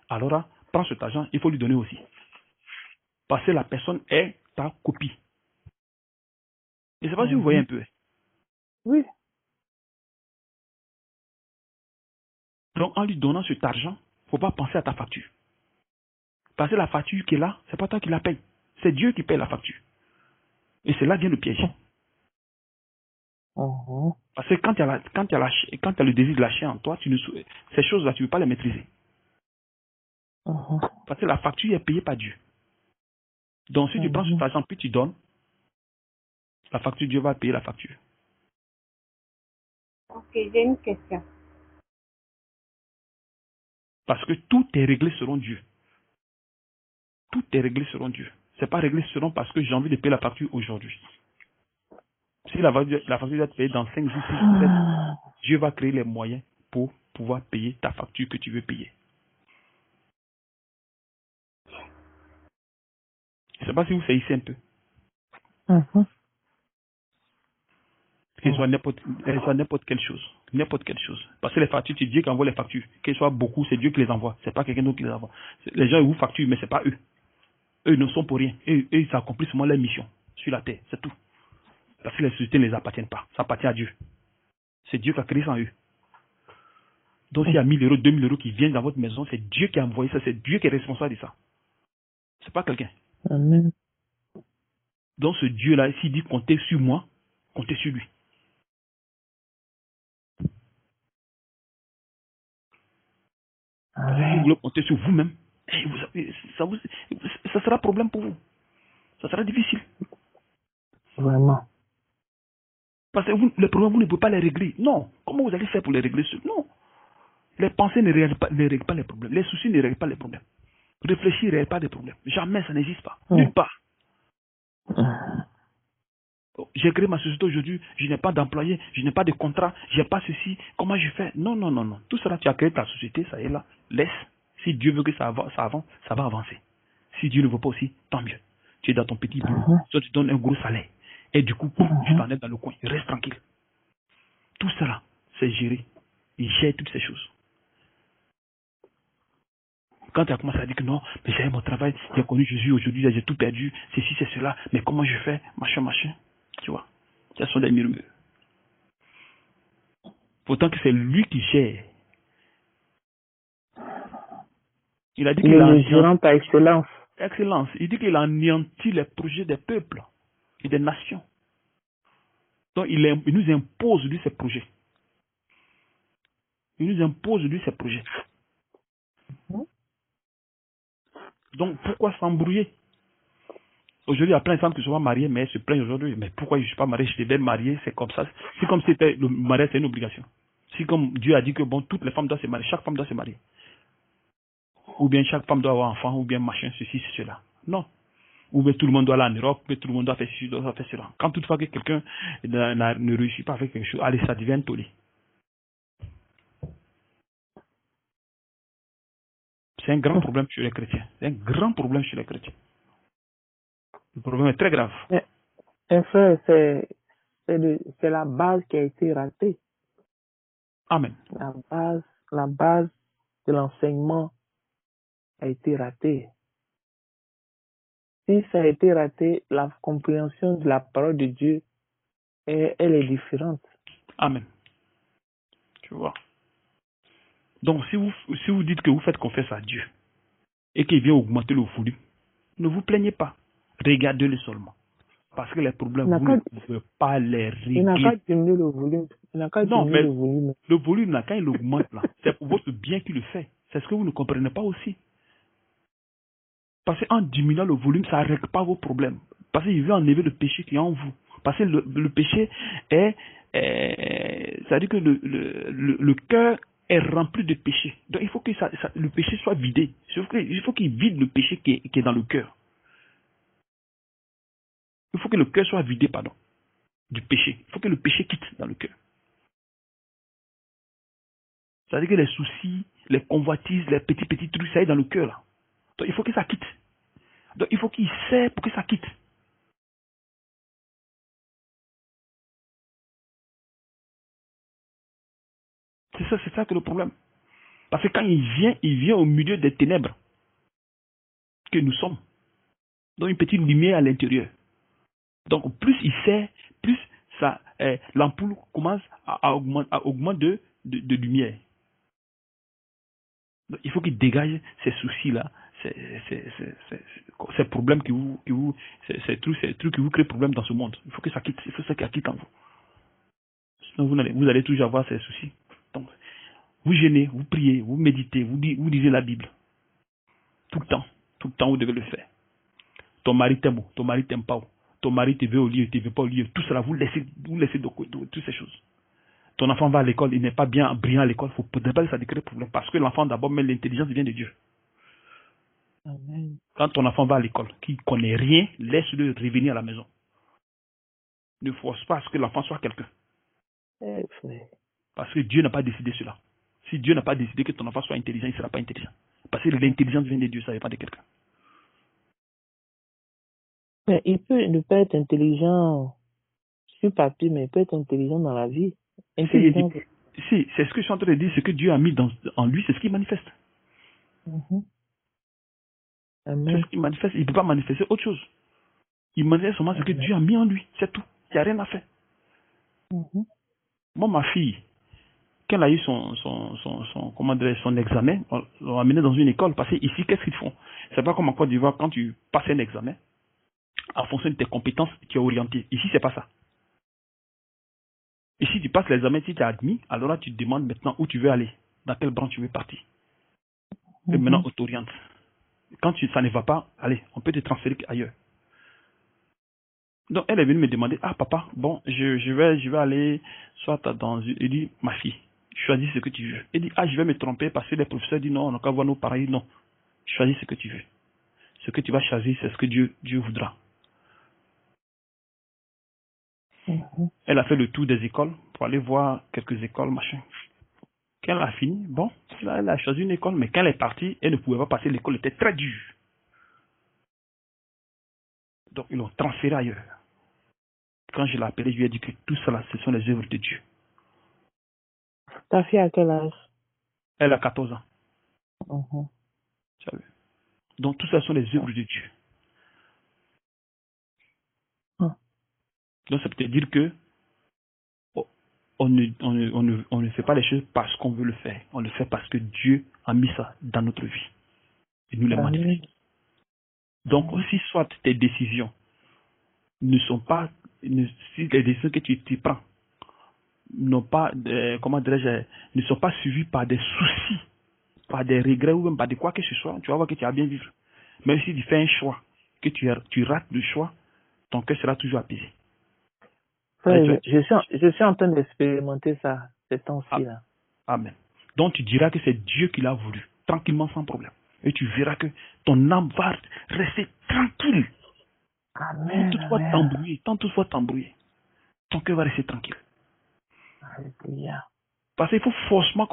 alors là, prends cet argent, il faut lui donner aussi. Parce que la personne est ta copie. Je ne sais pas si vous voyez un peu. Oui. Donc, en lui donnant cet argent, il ne faut pas penser à ta facture. Parce que la facture qui est là, ce n'est pas toi qui la paye. C'est Dieu qui paye la facture. Et c'est là vient le piège. Parce que quand tu as le désir de lâcher en toi, ces choses-là, tu ne veux pas les maîtriser. Parce que la facture est payée par Dieu. Donc, si tu prends cet argent puis tu donnes, la facture, Dieu va payer la facture. Ok, j'ai une question. Parce que tout est réglé selon Dieu. Tout est réglé selon Dieu. Ce n'est pas réglé selon parce que j'ai envie de payer la facture aujourd'hui. Si la facture doit être payée dans 5 jours, 6 jours, 7, Dieu va créer les moyens pour pouvoir payer ta facture que tu veux payer. Je ne sais pas si vous saisissez un peu. Qu'elle soit n'importe quelle chose. N'importe quelle chose. Parce que les factures, c'est Dieu qui envoie les factures. Qu'elles soient beaucoup, c'est Dieu qui les envoie. Ce n'est pas quelqu'un d'autre qui les envoie. Les gens, ils vous facturent, mais ce n'est pas eux. Eux ne sont pour rien. Eux, ils accomplissent seulement leur mission sur la terre. C'est tout. Parce que les sociétés ne les appartiennent pas. Ça appartient à Dieu. C'est Dieu qui a créé ça en eux. Donc s'il y a 1000 euros, 2000 euros qui viennent dans votre maison, c'est Dieu qui a envoyé ça. C'est Dieu qui est responsable de ça. C'est pas quelqu'un. Amen. Donc ce Dieu-là, s'il dit comptez sur moi, comptez sur lui. Si vous voulez compter sur vous-même, ça sera problème pour vous. Ça sera difficile. Vraiment. Parce que les problèmes, vous ne pouvez pas les régler. Non. Comment vous allez faire pour les régler? Non. Les pensées ne règlent pas les problèmes. Les soucis ne règlent pas les problèmes. Réfléchir ne règle pas les problèmes. Jamais, ça n'existe pas. Nulle part. J'ai créé ma société aujourd'hui, je n'ai pas d'employé, je n'ai pas de contrat, je n'ai pas ceci. Comment je fais? Non, non, non, non. Tout cela, tu as créé ta société, ça est là. Laisse. Si Dieu veut que ça avance, ça va avancer. Si Dieu ne veut pas aussi, tant mieux. Tu es dans ton petit boulot, soit tu donnes un gros salaire. Et du coup, tu t'en es dans le coin. Reste tranquille. Tout cela, c'est géré. Il gère toutes ces choses. Quand tu as commencé à dire que non, mais j'ai mon travail, j'ai connu Jésus aujourd'hui, j'ai tout perdu, ceci, c'est cela, mais comment je fais, machin, machin. Tu vois, ce sont des murmures. Pourtant que c'est lui qui gère. Il a dit qu'il a anéanti par excellence. Excellence. Il dit qu'il a anéanti les projets des peuples et des nations. Donc il nous impose lui ses projets. Il nous impose lui ses projets. Donc pourquoi s'embrouiller? Aujourd'hui, il y a plein de femmes qui sont pas mariées, mais elles se plaignent aujourd'hui. Mais pourquoi je ne suis pas mariée? Je devais me marier, c'est comme ça. C'est comme si le mariage c'est une obligation. Si comme Dieu a dit que bon, toutes les femmes doivent se marier, chaque femme doit se marier. Ou bien chaque femme doit avoir un enfant, ou bien machin, ceci, cela. Non. Ou bien tout le monde doit aller en Europe, mais tout le monde doit faire ceci, doit faire cela. Quand toutefois que quelqu'un ne réussit pas avec quelque chose, allez, ça devient un tollé. C'est un grand problème chez les chrétiens. C'est un grand problème chez les chrétiens. Le problème est très grave. Frère, c'est la base qui a été ratée. Amen. La base de l'enseignement a été ratée. Si ça a été raté, la compréhension de la parole de Dieu, elle est différente. Amen. Tu vois. Donc, si vous dites que vous faites confiance à Dieu et qu'il vient augmenter le volume, ne vous plaignez pas. Regardez-le seulement. Parce que les problèmes, Il n'a vous qu'à- ne pouvez pas les il n'a qu'à régler. diminuer le volume. Il n'a qu'à Non, diminuer mais le volume. le volume, là, quand il augmente, là, c'est pour votre bien qu'il le fait. C'est ce que vous ne comprenez pas aussi. Parce qu'en diminuant le volume, ça ne règle pas vos problèmes. Parce qu'il veut enlever le péché qui est en vous. Parce que le péché ça veut dire que le cœur est rempli de péché. Donc il faut que le péché soit vidé. Il faut qu'il vide le péché qui est dans le cœur. Il faut que le cœur soit vidé, pardon, du péché. Il faut que le péché quitte dans le cœur. Ça veut dire que les soucis, les convoitises, les petits trucs, ça est dans le cœur là. Donc il faut que ça quitte. Donc il faut qu'il sait pour que ça quitte. C'est ça que le problème. Parce que quand il vient au milieu des ténèbres que nous sommes. Donc une petite lumière à l'intérieur. Donc plus il sait, plus ça, l'ampoule commence à augmenter de lumière. Donc, il faut qu'il dégage ces soucis-là, ces problèmes ces trucs qui vous créent problème dans ce monde. Il faut que ça quitte, il faut que ça quitte en vous. Sinon vous allez toujours avoir ces soucis. Donc, vous jeûnez, vous priez, vous méditez, vous lisez la Bible. Tout le temps vous devez le faire. Ton mari t'aime, ton mari t'aime pas. Ton mari te veut au lit, te veut pas au lit. Tout cela, vous laissez de côté, toutes ces choses. Ton enfant va à l'école, il n'est pas bien brillant à l'école, il ne faut pas que ça crée problème. Parce que l'enfant d'abord, mais l'intelligence vient de Dieu. Amen. Quand ton enfant va à l'école, qui ne connaît rien, laisse-le revenir à la maison. Ne force pas à ce que l'enfant soit quelqu'un. Parce que Dieu n'a pas décidé cela. Si Dieu n'a pas décidé que ton enfant soit intelligent, il ne sera pas intelligent. Parce que l'intelligence vient de Dieu, ça ne dépend de quelqu'un. Mais il peut ne pas être intelligent sur papier, mais il peut être intelligent dans la vie. Intelligent. Si, c'est ce que je suis en train de dire, ce que Dieu a mis en lui, c'est ce qu'il manifeste. Amen. C'est ce qu'il manifeste. Il ne peut pas manifester autre chose. Il manifeste seulement ce que Dieu a mis en lui. C'est tout. Il n'y a rien à faire. Moi, ma fille, quand elle a eu son examen, on l'a amenée dans une école. Parce que ici, qu'est-ce qu'ils font? C'est pas comme en Côte d'Ivoire, quand tu passes un examen, en fonction de tes compétences, tu es orienté. Ici, c'est pas ça. Ici, tu passes l'examen, si tu es admis, alors là, tu te demandes maintenant où tu veux aller, dans quelle branche tu veux partir. Et maintenant, on t'oriente. Quand ça ne va pas, allez, on peut te transférer ailleurs. Donc, elle est venue me demander, ah papa, bon, je vais aller, soit dans une... Elle dit, ma fille, choisis ce que tu veux. Elle dit, ah, je vais me tromper parce que les professeurs disent non, on n'a qu'à voir nos parents. Non, choisis ce que tu veux. Ce que tu vas choisir, c'est ce que Dieu voudra. Elle a fait le tour des écoles pour aller voir quelques écoles, machin. Quand elle a fini, bon, là, elle a choisi une école, mais quand elle est partie, elle ne pouvait pas passer, l'école était très dure. Donc, ils l'ont transférée ailleurs. Quand je l'ai appelée, je lui ai dit que tout cela, ce sont les œuvres de Dieu. Ta fille a quel âge? Elle a 14 ans. Donc, tout ça sont les œuvres de Dieu. Donc, ça peut dire que on ne fait pas les choses parce qu'on veut le faire. On le fait parce que Dieu a mis ça dans notre vie. Et nous les manifestons. Donc, si soit tes décisions ne sont pas, si les décisions que tu prends n'ont pas, ne sont pas suivies par des soucis, par des regrets ou même par de quoi que ce soit, tu vas voir que tu vas bien vivre. Même si tu fais un choix, que tu rates le choix, ton cœur sera toujours apaisé. Je suis en train d'expérimenter ça, ces temps-ci là. Amen. Donc tu diras que c'est Dieu qui l'a voulu, tranquillement, sans problème. Et tu verras que ton âme va rester tranquille. Amen. Tant toutefois t'embrouiller, ton cœur va rester tranquille. Alléluia. Parce qu'il faut forcément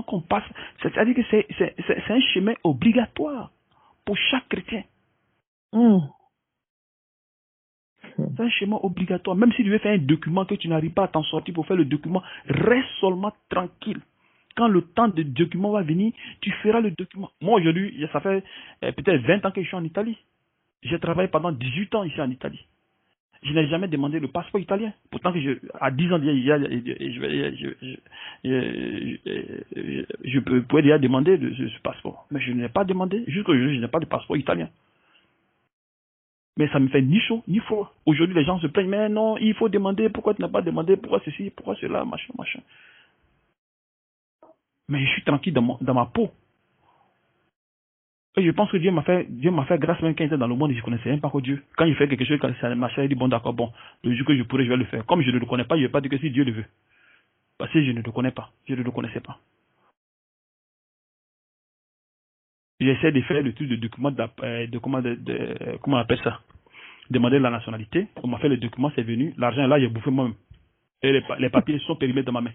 qu'on passe. C'est-à-dire que c'est un chemin obligatoire pour chaque chrétien. C'est un chemin obligatoire. Même si tu veux faire un document que tu n'arrives pas à t'en sortir pour faire le document, reste seulement tranquille. Quand le temps de document va venir, tu feras le document. Moi aujourd'hui, ça fait peut-être 20 ans que je suis en Italie. J'ai travaillé pendant 18 ans ici en Italie. Je n'ai jamais demandé le passeport italien. Pourtant, à 10 ans, je pouvais déjà demander ce passeport. Mais je n'ai pas demandé. Jusqu'aujourd'hui, je n'ai pas de passeport italien. Mais ça me fait ni chaud, ni froid. Aujourd'hui, les gens se plaignent, mais non, il faut demander, pourquoi tu n'as pas demandé, pourquoi ceci, pourquoi cela, machin, machin. Mais je suis tranquille dans ma peau. Et je pense que Dieu m'a fait grâce même quand il était dans le monde, je ne connaissais même pas que Dieu. Quand il fait quelque chose, quand ça marche, il dit, bon d'accord, bon, le jour que je pourrai, je vais le faire. Comme je ne le connais pas, je ne vais pas dire que si Dieu le veut. Parce que je ne le connais pas, je ne le connaissais pas. J'essaie de faire le truc de document comment on appelle ça, demander la nationalité. On m'a fait le document, c'est venu. L'argent est là, j'ai bouffé moi-même. Et les papiers sont périmés dans ma main.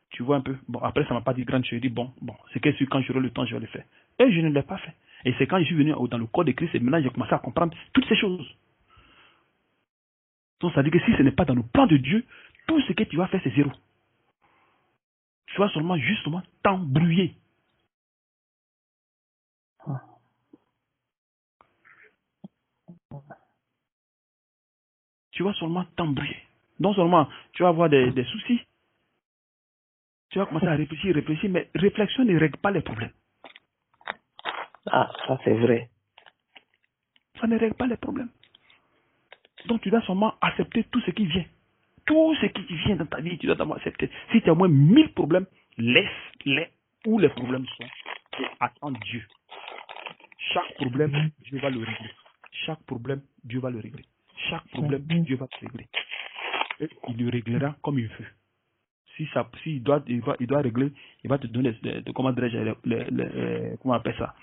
Tu vois un peu. Bon, après, ça m'a pas dit grande chose. Je dis, bon, c'est que quand j'aurai le temps, je vais le faire. Et je ne l'ai pas fait. Et c'est quand je suis venu dans le corps de Christ, et maintenant j'ai commencé à comprendre toutes ces choses. Donc, ça dit que si ce n'est pas dans le plan de Dieu, tout ce que tu vas faire, c'est zéro. Tu vas seulement, justement, t'embrouiller. Tu vas seulement t'embrouiller. Non seulement tu vas avoir des soucis, tu vas commencer à réfléchir, mais réflexion ne règle pas les problèmes. Ah, ça c'est vrai. Ça ne règle pas les problèmes. Donc tu dois seulement accepter tout ce qui vient. Tout ce qui vient dans ta vie, tu dois d'abord accepter. Si tu as au moins 1000 problèmes, laisse-les où les problèmes sont et attends Dieu. Chaque problème, Dieu va le régler. Chaque problème, Dieu va le régler. Chaque problème, Dieu va le régler. Et il le réglera comme il veut. S'il doit régler, il va te donner, comment on appelle ça,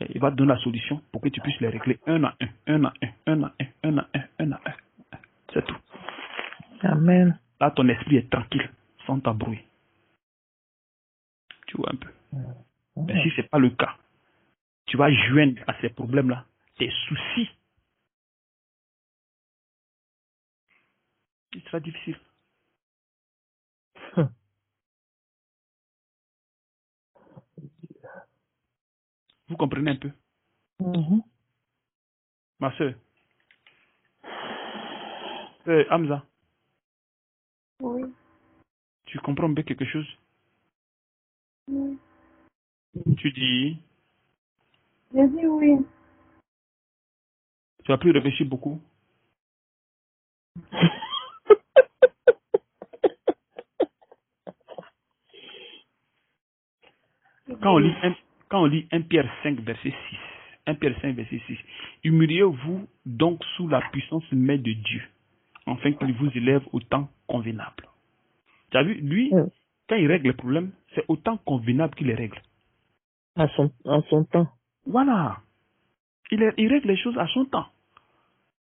il va te donner la solution pour que tu puisses les régler un à un. C'est tout. Amen. Là, ton esprit est tranquille, sans t'embrouiller. Tu vois un peu. Mais si ce n'est pas le cas, tu vas joindre à ces problèmes-là tes soucis. Il sera difficile. Vous comprenez un peu? Ma soeur. Hamza. Oui. Tu comprends bien quelque chose? Oui. Tu dis? Je dis oui. Tu as pu réfléchir beaucoup? Quand on lit 1 Pierre 5, verset 6, 1 Pierre 5, verset 6, humiliez-vous donc sous la puissance même de Dieu, afin qu'il vous élève au temps convenable. Tu as vu, lui, quand il règle les problèmes, c'est au temps convenable qu'il les règle. En son temps. Voilà. Il règle les choses à son temps.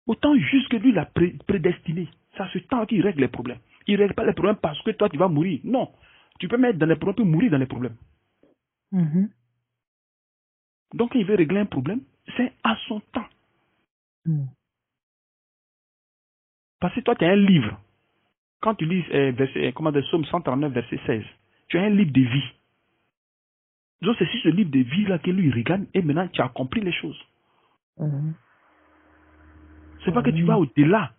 Autant juste que lui l'a prédestiné. C'est à ce temps qu'il règle les problèmes. Il ne règle pas les problèmes parce que toi, tu vas mourir. Non. Tu peux mettre dans les problèmes, tu peux mourir dans les problèmes. Donc, quand il veut régler un problème, c'est à son temps. Parce que toi, tu as un livre. Quand tu lis Psaume 139, verset 16, tu as un livre de vie. Donc, c'est sur ce livre de vie-là que lui regarde et maintenant, tu as compris les choses. C'est pas que tu vas au-delà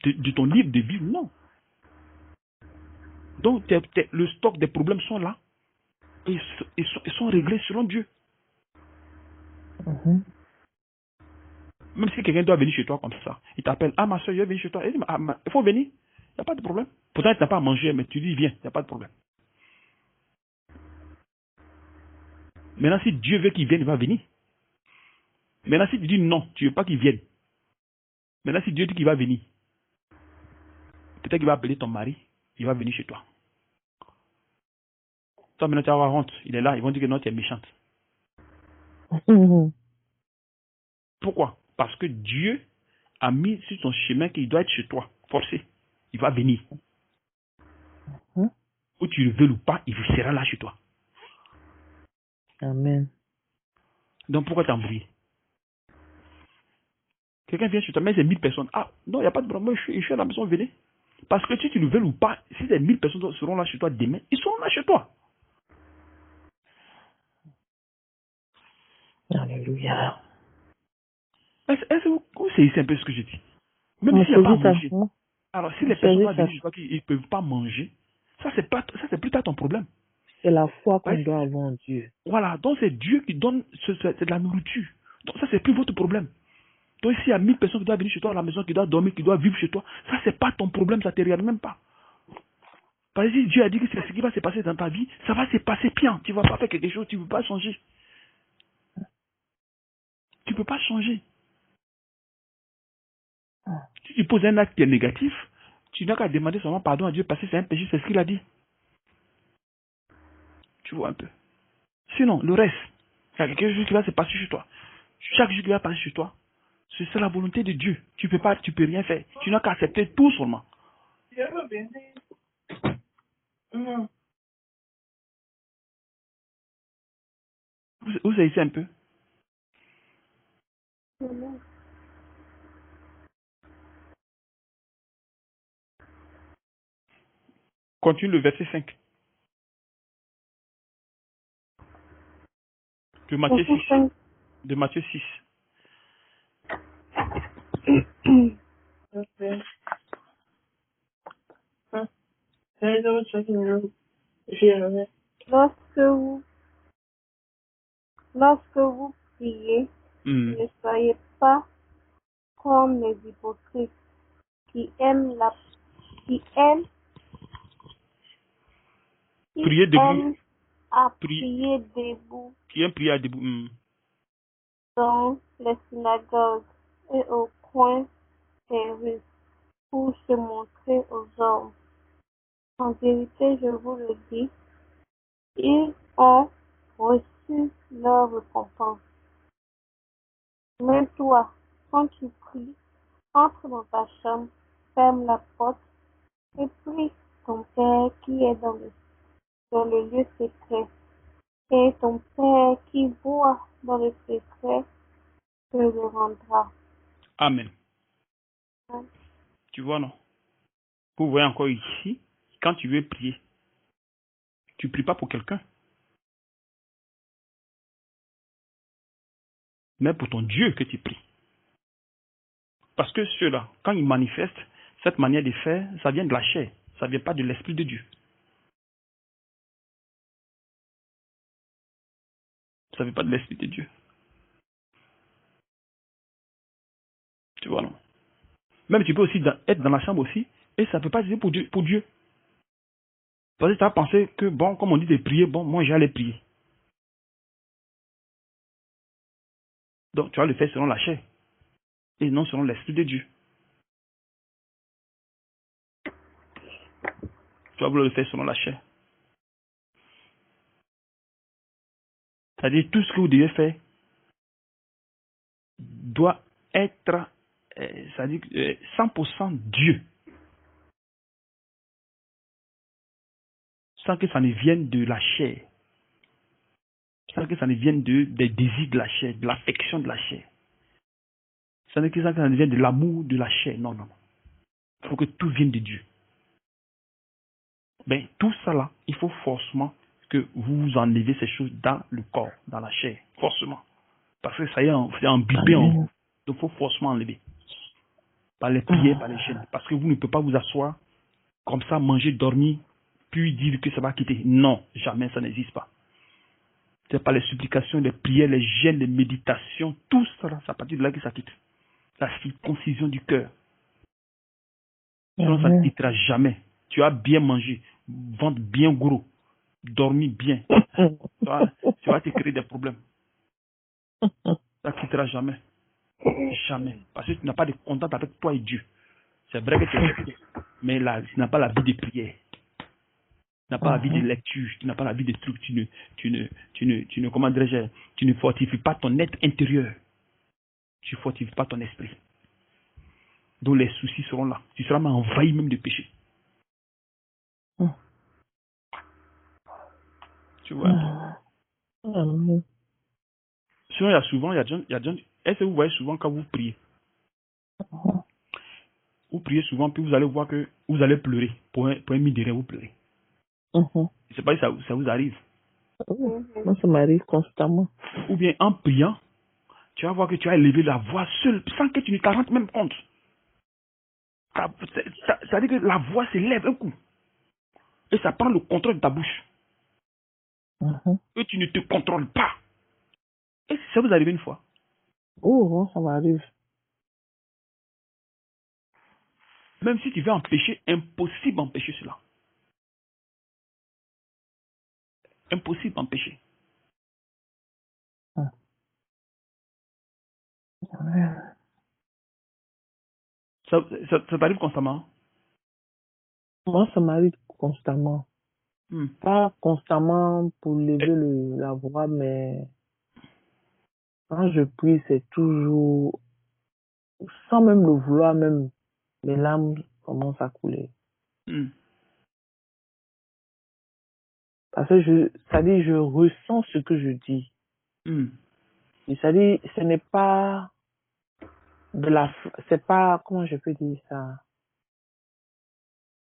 de ton livre de vie, non. Donc, le stock des problèmes sont là. Et ils sont réglés selon Dieu. Même si quelqu'un doit venir chez toi comme ça, il t'appelle, ah ma soeur, je vais venir chez toi. Il dit, il faut venir, il n'y a pas de problème. Pourtant, tu n'as pas à manger, mais tu dis, viens, il n'y a pas de problème. Maintenant, si Dieu veut qu'il vienne, il va venir. Maintenant, si tu dis non, tu ne veux pas qu'il vienne. Maintenant, si Dieu dit qu'il va venir, peut-être qu'il va appeler ton mari, il va venir chez toi. Toi, maintenant, tu vas avoir honte. Il est là, ils vont dire que non, tu es méchante. Pourquoi? Parce que Dieu a mis sur ton chemin qu'il doit être chez toi, forcé. Il va venir. Ou tu le veux ou pas, il sera là chez toi. Amen. Donc pourquoi t'embrouiller? Quelqu'un vient chez toi, mais c'est 1000 personnes. Ah non, il n'y a pas de problème, je suis à la maison, venez. Parce que si tu le veux ou pas, si les 1000 personnes seront là chez toi demain, ils seront là chez toi. Alléluia. Est-ce que vous saisissez un peu ce que je dis? Même s'il n'y a pas à manger. Alors si les personnes doivent venir chez toi qu'ils ne peuvent pas manger, ça c'est plus tard ton problème. C'est la foi qu'on doit avoir en Dieu. Voilà, donc c'est Dieu qui donne, c'est de la nourriture. Donc ça c'est plus votre problème. Donc s'il y a 1000 personnes qui doivent venir chez toi à la maison, qui doivent dormir, qui doivent vivre chez toi, ça c'est pas ton problème, ça ne te regarde même pas. Parce que si Dieu a dit que c'est ce qui va se passer dans ta vie, ça va se passer bien. Tu ne vas pas faire quelque chose, tu ne peux pas changer. Tu ne peux pas changer. Si tu poses un acte qui est négatif, tu n'as qu'à demander seulement pardon à Dieu parce que c'est un péché, c'est ce qu'il a dit. Tu vois un peu. Sinon, le reste, il y a quelque chose qui va se passer chez toi. Chaque jour qui va passer chez toi, c'est la volonté de Dieu. Tu peux rien faire. Tu n'as qu'à accepter tout seulement. Vous essayez un peu. Continue le verset 5. De Matthieu 6. De Matthieu 6. Okay. Lorsque vous priez, ne soyez pas comme les hypocrites qui aiment prier debout. à prier debout Qui aime prier debout. dans les synagogues et au coin des rues pour se montrer aux hommes. En vérité, je vous le dis, ils ont reçu leur récompense. Mais toi, quand tu pries, entre dans ta chambre, ferme la porte et prie ton Père qui est dans le lieu secret. Et ton Père qui voit dans le secret te le rendra. Amen. Tu vois, non? Vous voyez encore ici, quand tu veux prier, tu ne pries pas pour quelqu'un, mais pour ton Dieu que tu pries. Parce que ceux-là, quand ils manifestent, cette manière de faire, ça vient de la chair, ça ne vient pas de l'Esprit de Dieu. Ça ne vient pas de l'Esprit de Dieu. Tu vois, non? Même tu peux aussi être dans la chambre aussi, et ça ne peut pas dire pour Dieu. Parce que tu as pensé que, bon, comme on dit de prier, bon, moi j'allais prier. Donc tu vas le faire selon la chair, et non selon l'Esprit de Dieu. Tu vas vouloir le faire selon la chair. C'est-à-dire tout ce que vous devez faire doit être, c'est-à-dire 100% Dieu. Sans que ça ne vienne de la chair. Sans que ça ne vienne des désirs de la chair, de l'affection de la chair. Sans que ça ne vienne de l'amour de la chair. Non, non, non. Il faut que tout vienne de Dieu. Ben, tout ça là, il faut forcément que vous enlevez ces choses dans le corps, dans la chair. Forcément. Parce que ça y est, c'est imbibé en vous. Donc il faut forcément enlever. Par les prières, par les chaînes. Parce que vous ne pouvez pas vous asseoir comme ça, manger, dormir, puis dire que ça va quitter. Non, jamais, ça n'existe pas. C'est par les supplications, les prières, les jeûnes, les méditations, tout ça, c'est à partir de là que ça quitte. La circoncision du cœur. Sinon, ça ne quittera jamais. Tu as bien mangé, ventre bien gros, dormi bien. Tu vas te créer des problèmes. Ça ne quittera jamais. Jamais. Parce que tu n'as pas de contact avec toi et Dieu. C'est vrai que tu es chrétien, mais là, tu n'as pas la vie de prière. Tu n'as pas la vie de lecture, tu n'as pas la vie de trucs, tu ne comment dirais-je, tu ne fortifies pas ton être intérieur. Tu ne fortifies pas ton esprit. Donc les soucis seront là. Tu seras même envahi même de péché. Tu vois. Sinon, il y a souvent, il y a des gens, est-ce que vous voyez souvent quand vous priez? Vous priez souvent, puis vous allez voir que vous allez pleurer. Pour un midéré, vous pleurez. Je ne sais pas si ça vous arrive. Moi, ça m'arrive constamment. Ou bien en priant, tu vas voir que tu as élevé la voix seule, sans que tu ne t'en rendes même compte. Ça veut dire que la voix s'élève un coup. Et ça prend le contrôle de ta bouche. Et tu ne te contrôles pas. Et ça vous arrive une fois? Oh, ça m'arrive. Même si tu veux empêcher, impossible d'empêcher cela. Impossible d'empêcher. Ça t'arrive constamment? Moi, ça m'arrive constamment. Pas constamment pour lever la voix, mais quand je prie, c'est toujours, sans même le vouloir, même les larmes commencent à couler. Parce que ça dit, je ressens ce que je dis. Et ça dit, ce n'est pas c'est pas, comment je peux dire ça?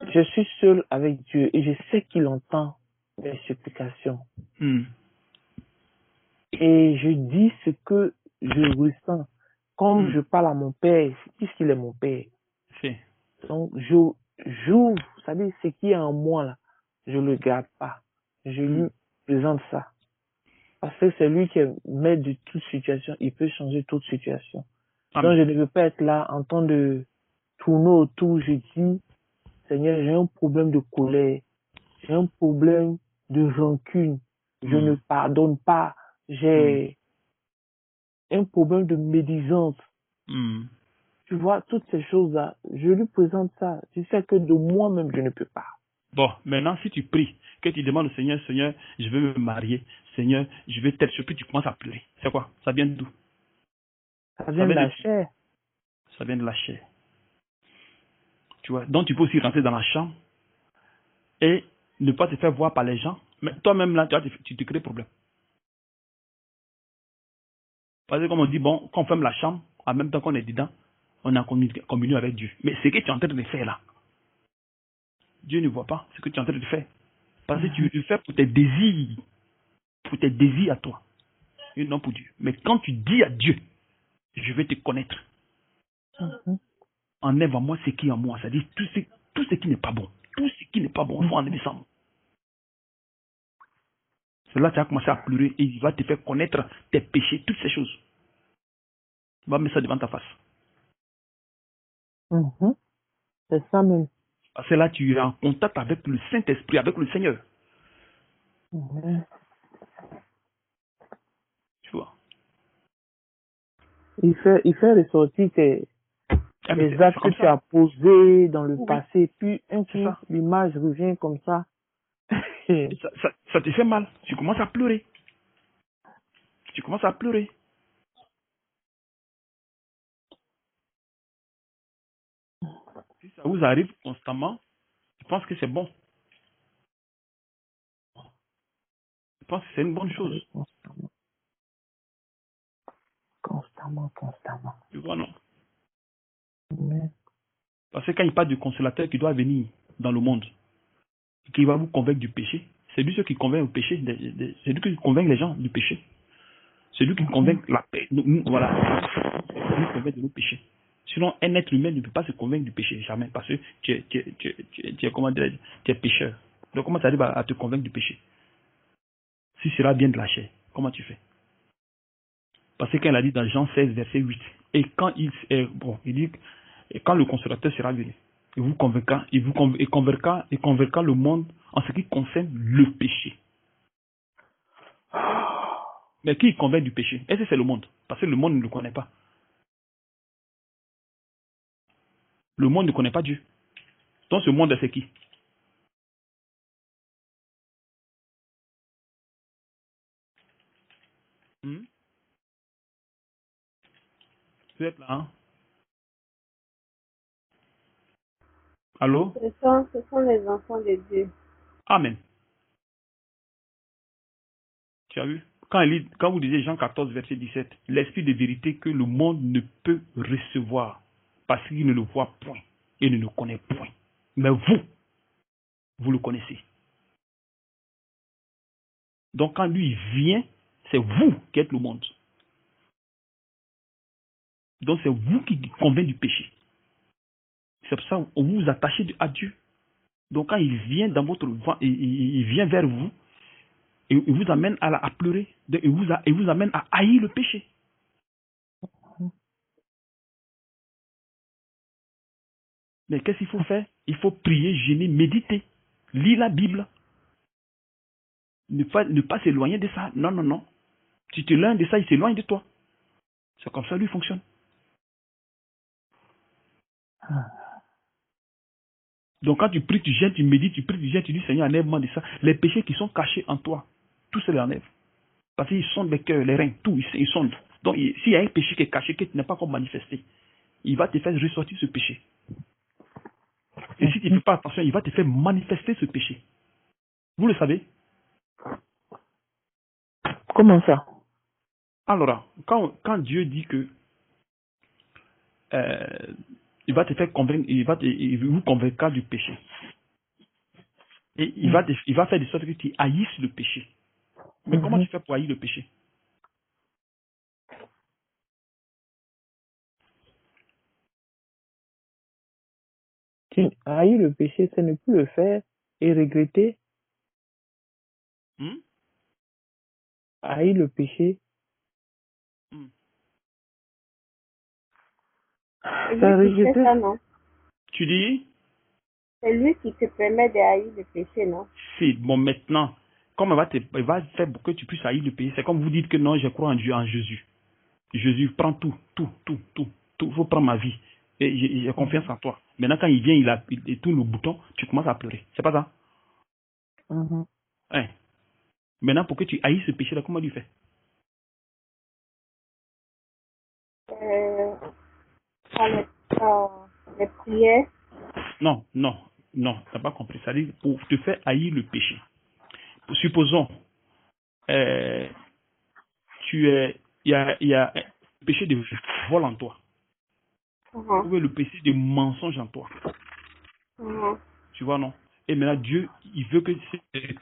Je suis seul avec Dieu et je sais qu'il entend mes supplications. Et je dis ce que je ressens. Comme je parle à mon père, puisqu'il est mon père. Donc, j'ouvre, ça dit, ce qui est en moi, là, je ne le garde pas. Je lui présente ça. Parce que c'est lui qui est maître de toute situation. Il peut changer toute situation. Donc, je ne veux pas être là en train de tourner autour. Je dis, Seigneur, j'ai un problème de colère. J'ai un problème de rancune. Je ne pardonne pas. J'ai un problème de médisance. Tu vois, toutes ces choses-là, je lui présente ça. Tu sais que de moi-même, je ne peux pas. Bon, maintenant, si tu pries, que tu demandes au Seigneur, Seigneur, je veux me marier, Seigneur, je veux t'être surpris, tu commences à pleurer. C'est quoi? Ça vient d'où? Ça vient de la chair. Ça vient de la chair. Tu vois, donc tu peux aussi rentrer dans la chambre et ne pas te faire voir par les gens. Mais toi-même, là, tu te crées problème. Parce que comme on dit, bon, quand on ferme la chambre, en même temps qu'on est dedans, on est en communion avec Dieu. Mais ce que tu es en train de faire là, Dieu ne voit pas ce que tu es en train de faire. Parce que tu le fais pour tes désirs à toi, et non pour Dieu. Mais quand tu dis à Dieu, je vais te connaître, enlève à moi ce qui est en moi, c'est-à-dire tout ce qui n'est pas bon. Tout ce qui n'est pas bon, il faut enlever ça. C'est là que tu vas commencer à pleurer et il va te faire connaître tes péchés, toutes ces choses. Tu vas mettre ça devant ta face. C'est ça même. Parce que là, tu es en contact avec le Saint-Esprit, avec le Seigneur. Tu vois. Il fait ressortir les actes que tu as posés dans le passé, puis un coup, l'image revient comme ça. ça te fait mal. Tu commences à pleurer. Tu commences à pleurer. Si ça vous arrive constamment, je pense que c'est bon. Je pense que c'est une bonne chose. Constamment. Tu vois, non? Parce que quand il parle du consolateur qui doit venir dans le monde, qui va vous convaincre du péché, c'est lui qui convainc au péché, c'est lui qui convainc les gens du péché. C'est lui qui convainc la paix. Voilà. C'est lui qui convainc de nos péchés. Sinon, un être humain ne peut pas se convaincre du péché, jamais, parce que tu es pécheur. Donc, comment tu arrives à te convaincre du péché? Si cela vient de la chair, comment tu fais? Parce que quand il a dit dans Jean 16, verset 8, et quand il dit, et quand le consolateur sera venu, il vous convaincra le monde en ce qui concerne le péché. Mais qui convainc du péché? Est-ce que c'est le monde? Parce que le monde ne le connaît pas. Le monde ne connaît pas Dieu. Donc ce monde, c'est qui? Vous êtes là, hein? Allô? Ce sont les enfants de Dieu. Amen. Tu as vu? Quand vous disiez Jean 14, verset 17, l'esprit de vérité que le monde ne peut recevoir parce qu'il ne le voit point et ne le connaît point. Mais vous le connaissez. Donc quand lui vient, c'est vous qui êtes le monde. Donc c'est vous qui convainc du péché. C'est pour ça que vous vous attachez à Dieu. Donc quand il vient dans votre il vient vers vous, et il vous amène à pleurer, il vous amène à haïr le péché. Mais qu'est-ce qu'il faut faire? Il faut prier, jeûner, méditer. Lire la Bible. Ne pas s'éloigner de ça. Non, non, non. Si tu l'éloignes de ça, il s'éloigne de toi. C'est comme ça lui fonctionne. Donc quand tu pries, tu jeûnes, tu médites, tu pries, tu jeûnes, tu dis Seigneur, enlève-moi de ça. Les péchés qui sont cachés en toi, tout se les enlève. Parce qu'ils sondent les cœurs, les reins, tout, ils sondent. Donc s'il y a un péché qui est caché, qui n'est pas encore manifesté, il va te faire ressortir ce péché. Et si tu ne fais pas attention, il va te faire manifester ce péché. Vous le savez? Comment ça? Alors, quand Dieu dit que il va te faire convaincre, il vous convaincra du péché. Et il va faire de sorte que tu haïsses le péché. Mais comment tu fais pour haïr le péché? Haïr le péché, c'est ne plus le faire et regretter. Haïr le péché. C'est lui qui fait ça, non? Tu dis? C'est lui qui te permet de haïr le péché, non? Si, bon, maintenant, comme il va faire pour que tu puisses haïr le péché, c'est comme vous dites que non, je crois en Dieu, en Jésus. Jésus, prends tout. Il faut prendre ma vie. Et j'ai confiance en toi. Maintenant, quand il vient, il tourne le bouton, tu commences à pleurer. C'est pas ça? Hein? Maintenant, pour que tu haïsses ce péché-là, comment tu fais? Les prières. Non, t'as pas compris. Ça dit pour te faire haïr le péché. Supposons, il y a le péché de vol en toi. Ou le péché de mensonge en toi. Tu vois, non? Et maintenant, Dieu, il veut que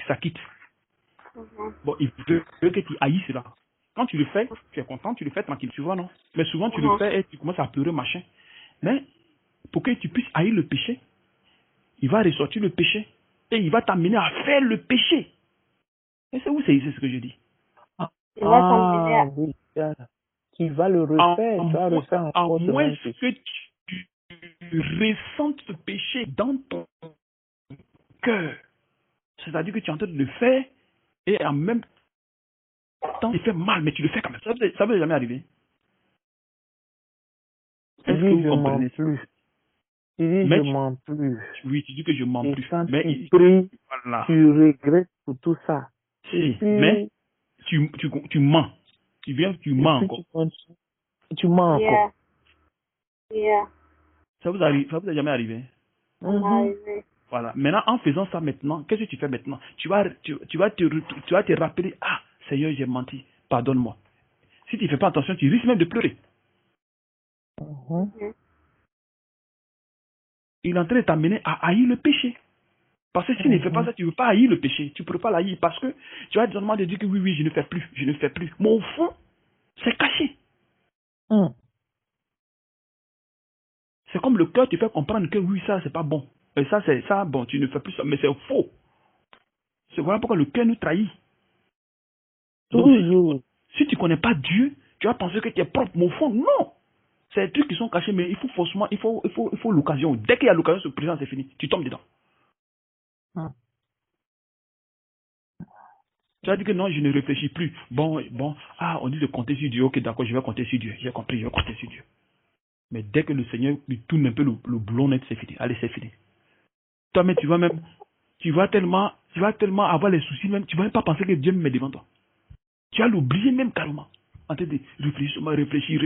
ça quitte. Bon, il veut que tu haïsses cela. Quand tu le fais, tu es content, tu le fais tranquille, tu vois, non? Mais souvent, tu le fais et tu commences à pleurer, machin. Mais, pour que tu puisses haïr le péché, il va ressortir le péché et il va t'amener à faire le péché. Et c'est où c'est ce que je dis? Oui, tu vas le refaire, tu vas refaire encore à moins que tu ressentes ce péché dans ton cœur. C'est-à-dire que tu es en train de le faire et en même temps, il fait mal, mais tu le fais quand même. Ça ne peut jamais arriver. Est-ce que vous comprenez ça? Je mens plus. Oui, tu dis que je mens et plus. Quand mais tu pries, voilà. tu regrettes pour tout ça. Si, mais tu mens. Tu viens, tu mens encore. Tu mens encore. Ça vous est jamais arrivé? Voilà. Maintenant, en faisant ça maintenant, qu'est-ce que tu fais maintenant? Tu vas te rappeler, ah, Seigneur, j'ai menti, pardonne-moi. Si tu ne fais pas attention, tu risques même de pleurer. Il est en train de t'amener à haïr le péché. Parce que si tu ne fais pas ça, tu ne veux pas haïr le péché. Tu ne peux pas l'haïr parce que tu vas demander de dire que oui, je ne fais plus, je ne fais plus. Mais au fond, c'est caché. C'est comme le cœur te fait comprendre que oui, ça, c'est pas bon. Et ça, c'est ça, bon, tu ne fais plus ça. Mais c'est faux. C'est voilà pourquoi le cœur nous trahit. Donc, si tu ne connais pas Dieu, tu vas penser que tu es propre. Mais au fond, non. C'est des trucs qui sont cachés, mais il faut forcément, il faut l'occasion. Dès qu'il y a l'occasion se présente, c'est fini. Tu tombes dedans. Tu vas dire que non, je ne réfléchis plus. Bon, on dit de compter sur Dieu. Ok, d'accord, je vais compter sur Dieu. J'ai compris, je vais compter sur Dieu. Mais dès que le Seigneur lui tourne un peu le boulon net, c'est fini. Allez, c'est fini. Toi, mais tu vas tellement avoir les soucis même, tu ne vas même pas penser que Dieu me met devant toi. Tu vas l'oublier même carrément. En train de réfléchir.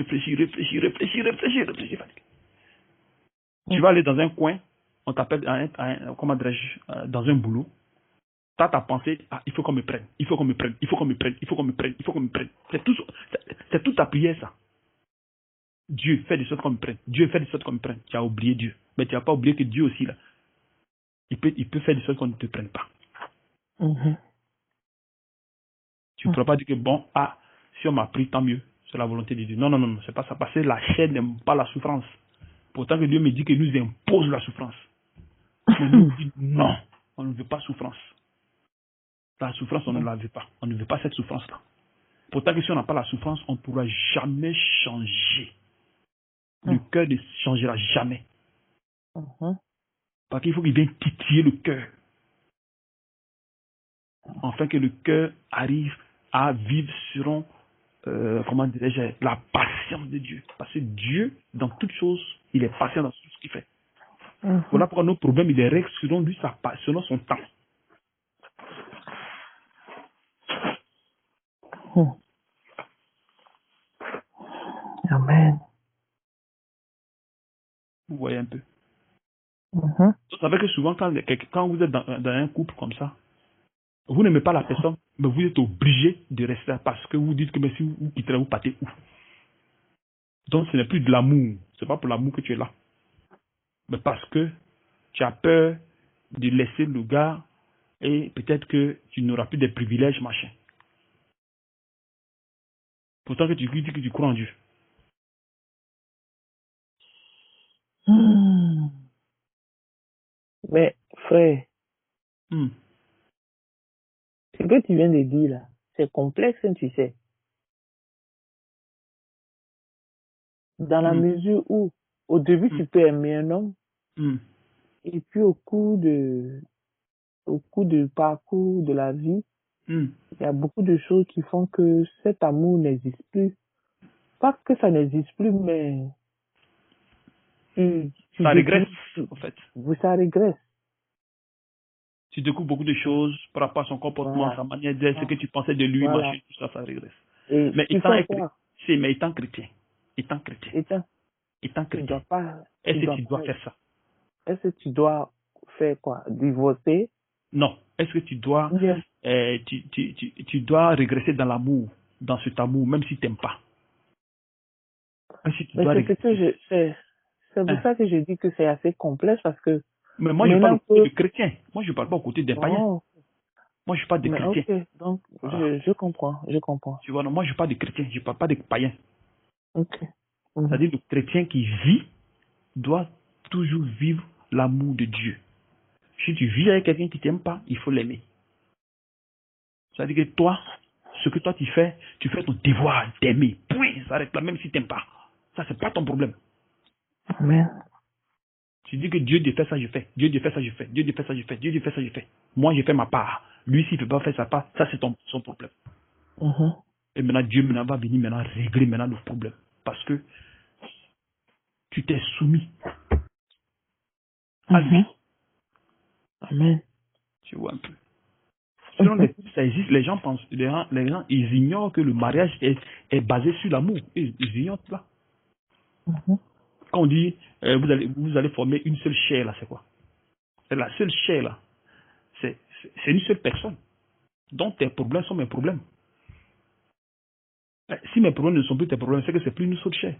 Tu vas aller dans un coin, on t'appelle, comment dirais-je, dans un boulot. Tu as ta pensée, ah, il faut qu'on me prenne. C'est toute ta prière, ça. Dieu fait de sorte qu'on me prenne. Tu as oublié Dieu. Mais tu n'as pas oublié que Dieu aussi, là, il peut faire de sorte qu'on ne te prenne pas. Tu ne pourras pas dire que bon, si on m'a pris, tant mieux. C'est la volonté de Dieu. Non, c'est pas ça. Parce que la chair n'aime pas la souffrance. Pourtant que Dieu me dit qu'il nous impose la souffrance. Mais nous dit non, on ne veut pas souffrance. La souffrance, on ne la veut pas. On ne veut pas cette souffrance-là. Pourtant que si on n'a pas la souffrance, on ne pourra jamais changer. Le cœur ne changera jamais. Parce qu'il faut qu'il vienne titiller le cœur. Afin que le cœur arrive à vivre selon, comment dirais-je, la patience de Dieu. Parce que Dieu, dans toutes choses, il est patient dans tout ce qu'il fait. Voilà pourquoi nos problèmes, il est règle selon lui, selon son temps. Amen. Vous voyez un peu. Vous savez que souvent, quand vous êtes dans un couple comme ça, vous n'aimez pas la personne, mais vous êtes obligé de rester là parce que vous dites que mais si vous quittez, vous partez où? Donc ce n'est plus de l'amour. Ce n'est pas pour l'amour que tu es là. Mais parce que tu as peur de laisser le gars et peut-être que tu n'auras plus de privilèges, machin. Pourtant que tu lui dis que tu crois en Dieu. Mais frère, ce que tu viens de dire là, c'est complexe, hein, tu sais. Dans la mesure où, au début, tu peux aimer un homme, et puis au cours du parcours de la vie, il y a beaucoup de choses qui font que cet amour n'existe plus. Pas que ça n'existe plus, mais ça régresse, en fait. Ça régresse. Tu découvres beaucoup de choses par rapport à son comportement, sa manière d'être, ce que tu pensais de lui, machin, tout ça, ça régresse. Mais étant chrétien, est-ce que tu dois faire ça? Est-ce que tu dois faire quoi? Divorcer? Non. Est-ce que tu dois, tu dois régresser dans l'amour, dans cet amour, même si tu n'aimes pas? C'est pour ça que je dis que c'est assez complexe parce que. Mais moi, je parle au côté de chrétien. Moi, je ne parle pas au côté des païens. Moi, je parle de chrétiens. Ok, donc je comprends. Tu vois, non, moi, je parle de chrétiens, je ne parle pas de païens. Ok. C'est-à-dire le chrétien qui vit doit toujours vivre l'amour de Dieu. Si tu vis avec quelqu'un qui ne t'aime pas, il faut l'aimer. C'est-à-dire que toi, ce que toi tu fais ton devoir d'aimer. Point. Ça arrête là, même si tu n'aimes pas. Ça, c'est pas ton problème. Amen. Tu dis que Dieu fait ça, je fais. Dieu fait ça, je fais. Dieu fait ça, je fais. Dieu fait ça, je fais. Moi, je fais ma part. Lui, s'il ne peut pas faire sa part, ça, c'est son problème. Et maintenant, Dieu va venir régler le problème. Parce que tu t'es soumis à lui. Amen. Tu vois un peu. Selon ça existe, les gens pensent, les gens, ils ignorent que le mariage est basé sur l'amour. Ils ignorent cela. Quand on dit, vous allez former une seule chair, là, c'est quoi? C'est la seule chair, là. C'est une seule personne. Donc, tes problèmes sont mes problèmes. Si mes problèmes ne sont plus tes problèmes, c'est que c'est plus une seule chair.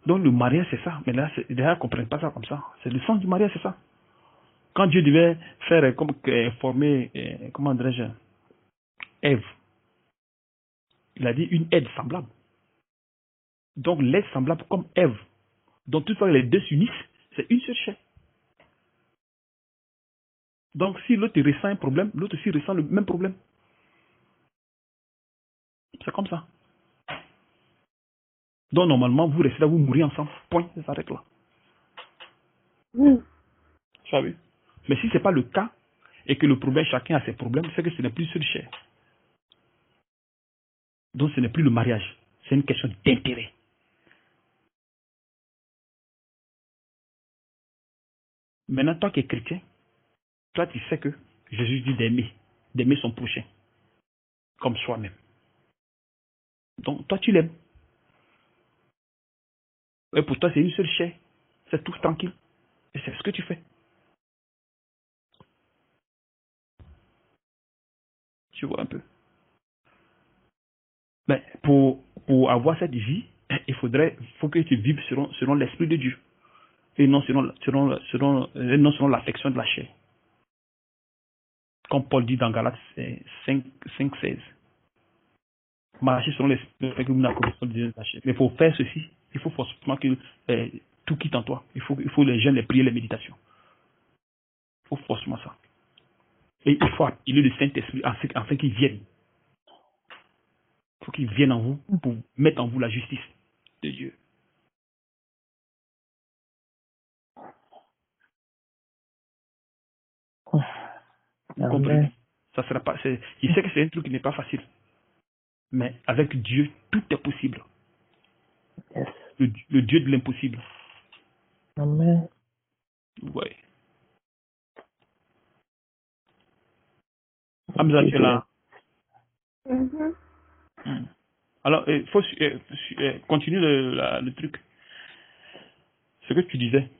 Donc, le mariage, c'est ça. Mais là, les gens ne comprennent pas ça comme ça. C'est le sens du mariage, c'est ça. Quand Dieu devait faire former, comment dirais-je, Ève, il a dit une aide semblable. Donc, l'aide semblable comme Ève. Donc, toutefois, les deux s'unissent, c'est une seule chair. Donc, si l'autre ressent un problème, l'autre aussi ressent le même problème. C'est comme ça. Donc, normalement, vous restez là, vous mourrez ensemble. Point, ça s'arrête là. Tu as vu? Mais si ce n'est pas le cas, et que le problème, chacun a ses problèmes, c'est que ce n'est plus seule chair. Donc, ce n'est plus le mariage. C'est une question d'intérêt. Maintenant, toi qui es chrétien, toi, tu sais que Jésus dit d'aimer son prochain, comme soi-même. Donc, toi, tu l'aimes. Et pour toi, c'est une seule chair. C'est tout tranquille. Et c'est ce que tu fais. Tu vois un peu. Mais pour avoir cette vie, faut que tu vives selon l'Esprit de Dieu. Et non selon l'affection de la chair. Comme Paul dit dans Galates 5:16. Marcher selon l'Esprit que vous n'avez pas de la chair. Mais pour faire ceci, il faut forcément que tout quitte en toi. Il faut les jeûnes, les prières, les méditations. Il faut forcément ça. Et il faut appeler le Saint-Esprit afin qu'il vienne. Il faut qu'il vienne en vous pour mettre en vous la justice de Dieu. Vous comprenez? Ça sera pas, il sait que c'est un truc qui n'est pas facile. Mais avec Dieu, tout est possible. Yes. Le Dieu de l'impossible. Amen. Ouais. Hamza, tu es là? Alors, il faut continuer le truc. Ce que tu disais.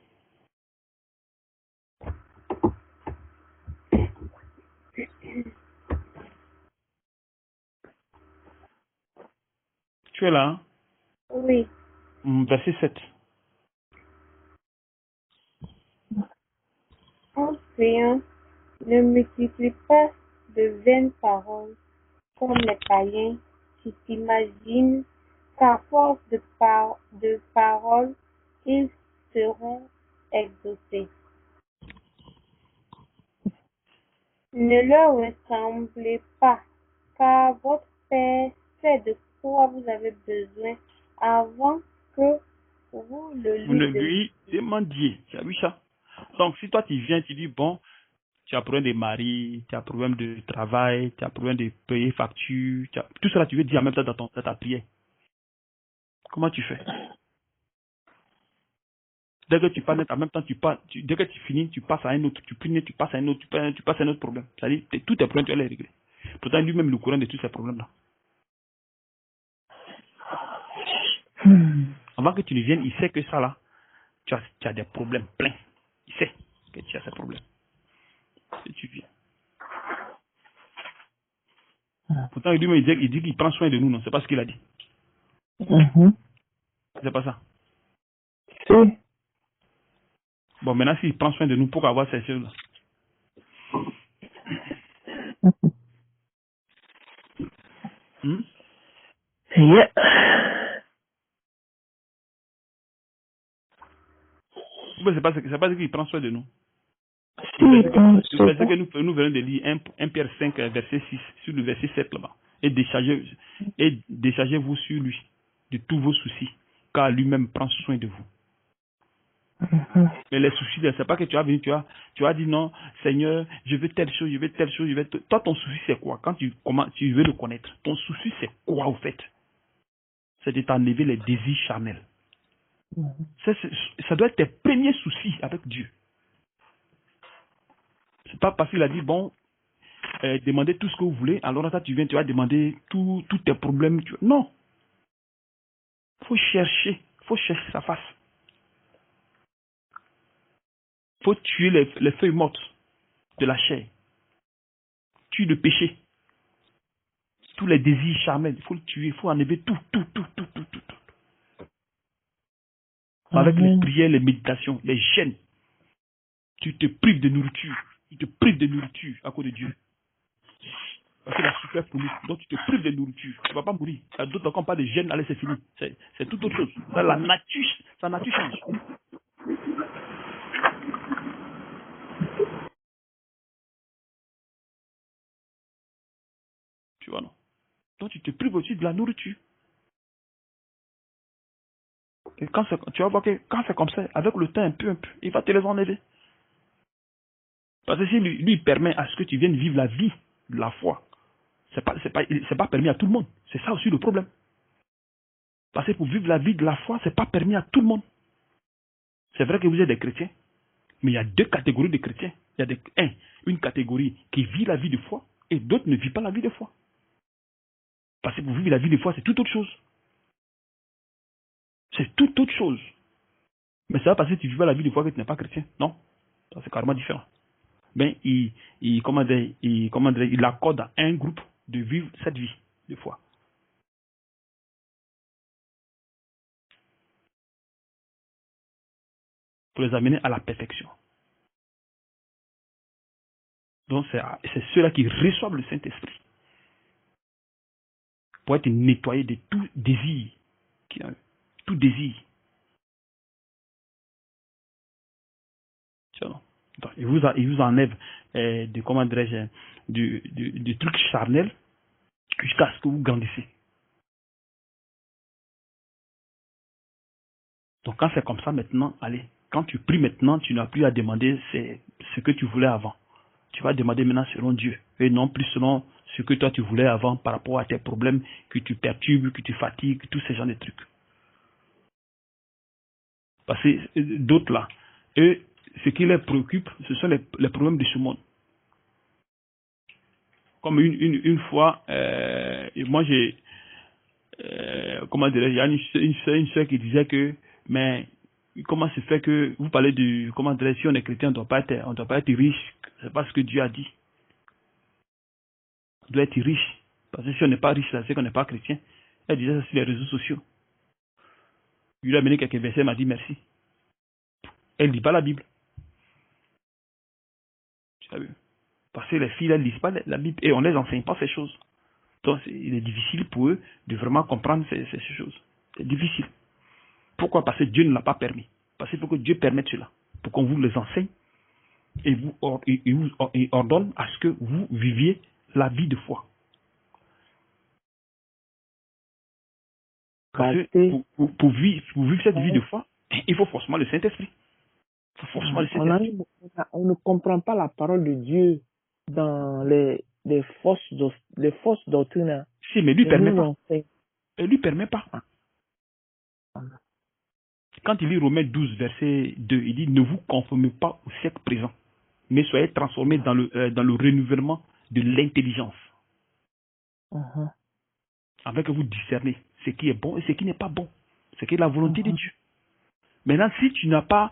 Tu es là? Hein? Oui. Verset 7. En priant, ne multiplie pas de vaines paroles comme les païens qui s'imaginent qu'à force de paroles, ils seront exaucés. Ne leur ressemblez pas, car votre Père sait de quoi vous avez besoin avant que vous Vous ne le lui demandiez. Tu as vu ça? Donc, si toi tu viens, tu dis, bon, tu as problème de mari, tu as problème de travail, tu as problème de payer facture, tout cela tu veux dire en même temps dans ta prière. Comment tu fais? Dès que tu parles, en même temps, dès que tu finis, tu passes à un autre, tu pries, tu passes à un autre, tu passes à un autre problème. C'est-à-dire, tous tes problèmes, tu vas les régler. Pourtant, lui-même, le courant de tous ces problèmes-là. Avant que tu ne viennes, il sait que ça, là, tu as des problèmes pleins. Il sait que tu as ces problèmes. Si tu viens. Pourtant, lui-même, il dit qu'il prend soin de nous, non? C'est pas ce qu'il a dit. C'est pas ça. Si. Bon, maintenant, s'il prend soin de nous, pourquoi avoir ces choses-là? Yeah. C'est pas ce qu'il prend soin de nous. Si, Le verset que nous venons de lire, 1 Pierre 5, verset 6, sur le verset 7 là-bas. Et déchargez-vous sur lui de tous vos soucis, car lui-même prend soin de vous. Mais les soucis, c'est pas que tu as venu, tu as dit non, Seigneur, je veux telle chose, je veux telle chose, Toi, ton souci, c'est quoi? Quand tu veux le connaître, ton souci, c'est quoi, au fait? C'est de t'enlever les désirs charnels. Ça doit être tes premiers soucis avec Dieu. C'est pas parce qu'il a dit, bon, demandez tout ce que vous voulez, alors là, tu viens, tu vas demander tous tes problèmes. Non. Faut chercher sa face. Faut tuer les feuilles mortes de la chair. Tuer le péché. Tous les désirs charnels, il faut le tuer, il faut enlever tout. Avec les prières, les méditations, les jeûnes, tu te prives de nourriture. Tu te prives de nourriture à cause de Dieu. Parce qu'il a souffert pour nous. Donc tu te prives de nourriture. Tu ne vas pas mourir. D'autres, quand on parle de gêne, allez, c'est fini. C'est tout autre chose. La nature, sa nature change. Tu vois, non? Donc tu te prives aussi de la nourriture. Et tu vas voir que quand c'est comme ça, avec le temps un peu, il va te les enlever. Parce que si lui permet à ce que tu viennes vivre la vie de la foi, c'est pas permis à tout le monde. C'est ça aussi le problème. Parce que pour vivre la vie de la foi, c'est pas permis à tout le monde. C'est vrai que vous êtes des chrétiens, mais il y a deux catégories de chrétiens. Il y a une catégorie qui vit la vie de foi et d'autres ne vivent pas la vie de foi. Parce que pour vivre la vie de foi, c'est tout autre chose. C'est tout autre chose. Mais c'est pas parce que tu vis la vie de foi que tu n'es pas chrétien. Non. Ça, c'est carrément différent. Ben, il accorde à un groupe de vivre cette vie de foi. Pour les amener à la perfection. Donc, c'est ceux-là qui reçoivent le Saint-Esprit. Pour être nettoyés de tout désir. Tout désir. Donc, il vous enlève du truc charnel jusqu'à ce que vous grandissez. Donc quand c'est comme ça maintenant, allez, quand tu pries maintenant, tu n'as plus à demander ce que tu voulais avant. Tu vas demander maintenant selon Dieu et non plus selon ce que toi tu voulais avant par rapport à tes problèmes que tu perturbes, que tu fatigues, tous ces genres de trucs. Parce que d'autres là, eux, ce qui les préoccupe, ce sont les problèmes de ce monde. Comme une fois, moi j'ai, comment dirais-je, il y a une soeur qui disait que, mais comment se fait que vous parlez de, comment dirais-je, si on est chrétien, on ne doit pas être riche. C'est pas ce que Dieu a dit. On doit être riche. Parce que si on n'est pas riche, c'est qu'on n'est pas chrétien. Elle disait ça sur les réseaux sociaux. Je lui ai amené quelques versets, elle m'a dit merci. Elle ne lit pas la Bible. Tu as vu? Parce que les filles, elles ne lisent pas la Bible et on ne les enseigne pas ces choses. Donc, il est difficile pour eux de vraiment comprendre ces choses. C'est difficile. Pourquoi? Parce que Dieu ne l'a pas permis. Parce qu'il faut que Dieu permette cela. Pour qu'on vous les enseigne et vous ordonne à ce que vous viviez la vie de foi. Parce que pour vivre cette vie de foi, il faut forcément le Saint-Esprit. On ne comprend pas la parole de Dieu dans les fausses doctrines. Si, mais lui ne permet pas. Il lui permet pas. Quand il lit Romains 12, verset 2, il dit « Ne vous conformez pas au siècle présent, mais soyez transformés dans le renouvellement de l'intelligence. Afin que vous discernez ce qui est bon et ce qui n'est pas bon. Ce qui est la volonté de Dieu. Maintenant, si tu n'as pas,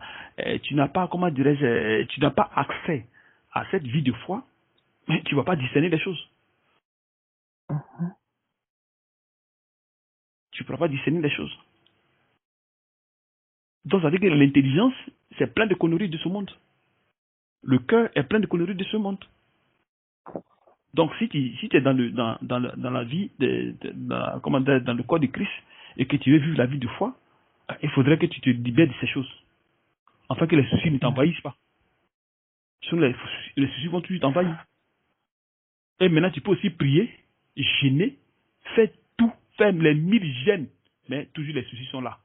comment dirais-je, tu n'as pas accès à cette vie de foi, tu ne vas pas discerner les choses. Tu ne pourras pas discerner les choses. Donc, ça veut dire que l'intelligence, c'est plein de conneries de ce monde. Le cœur est plein de conneries de ce monde. Donc, si tu es dans la vie, dans le corps de Christ, et que tu veux vivre la vie de foi, il faudrait que tu te libères de ces choses. Afin que les soucis ne t'envahissent pas. Sinon, les soucis vont toujours t'envahir. Et maintenant, tu peux aussi prier, jeûner, faire tout, faire les 1000 jeûnes, mais toujours les soucis sont là.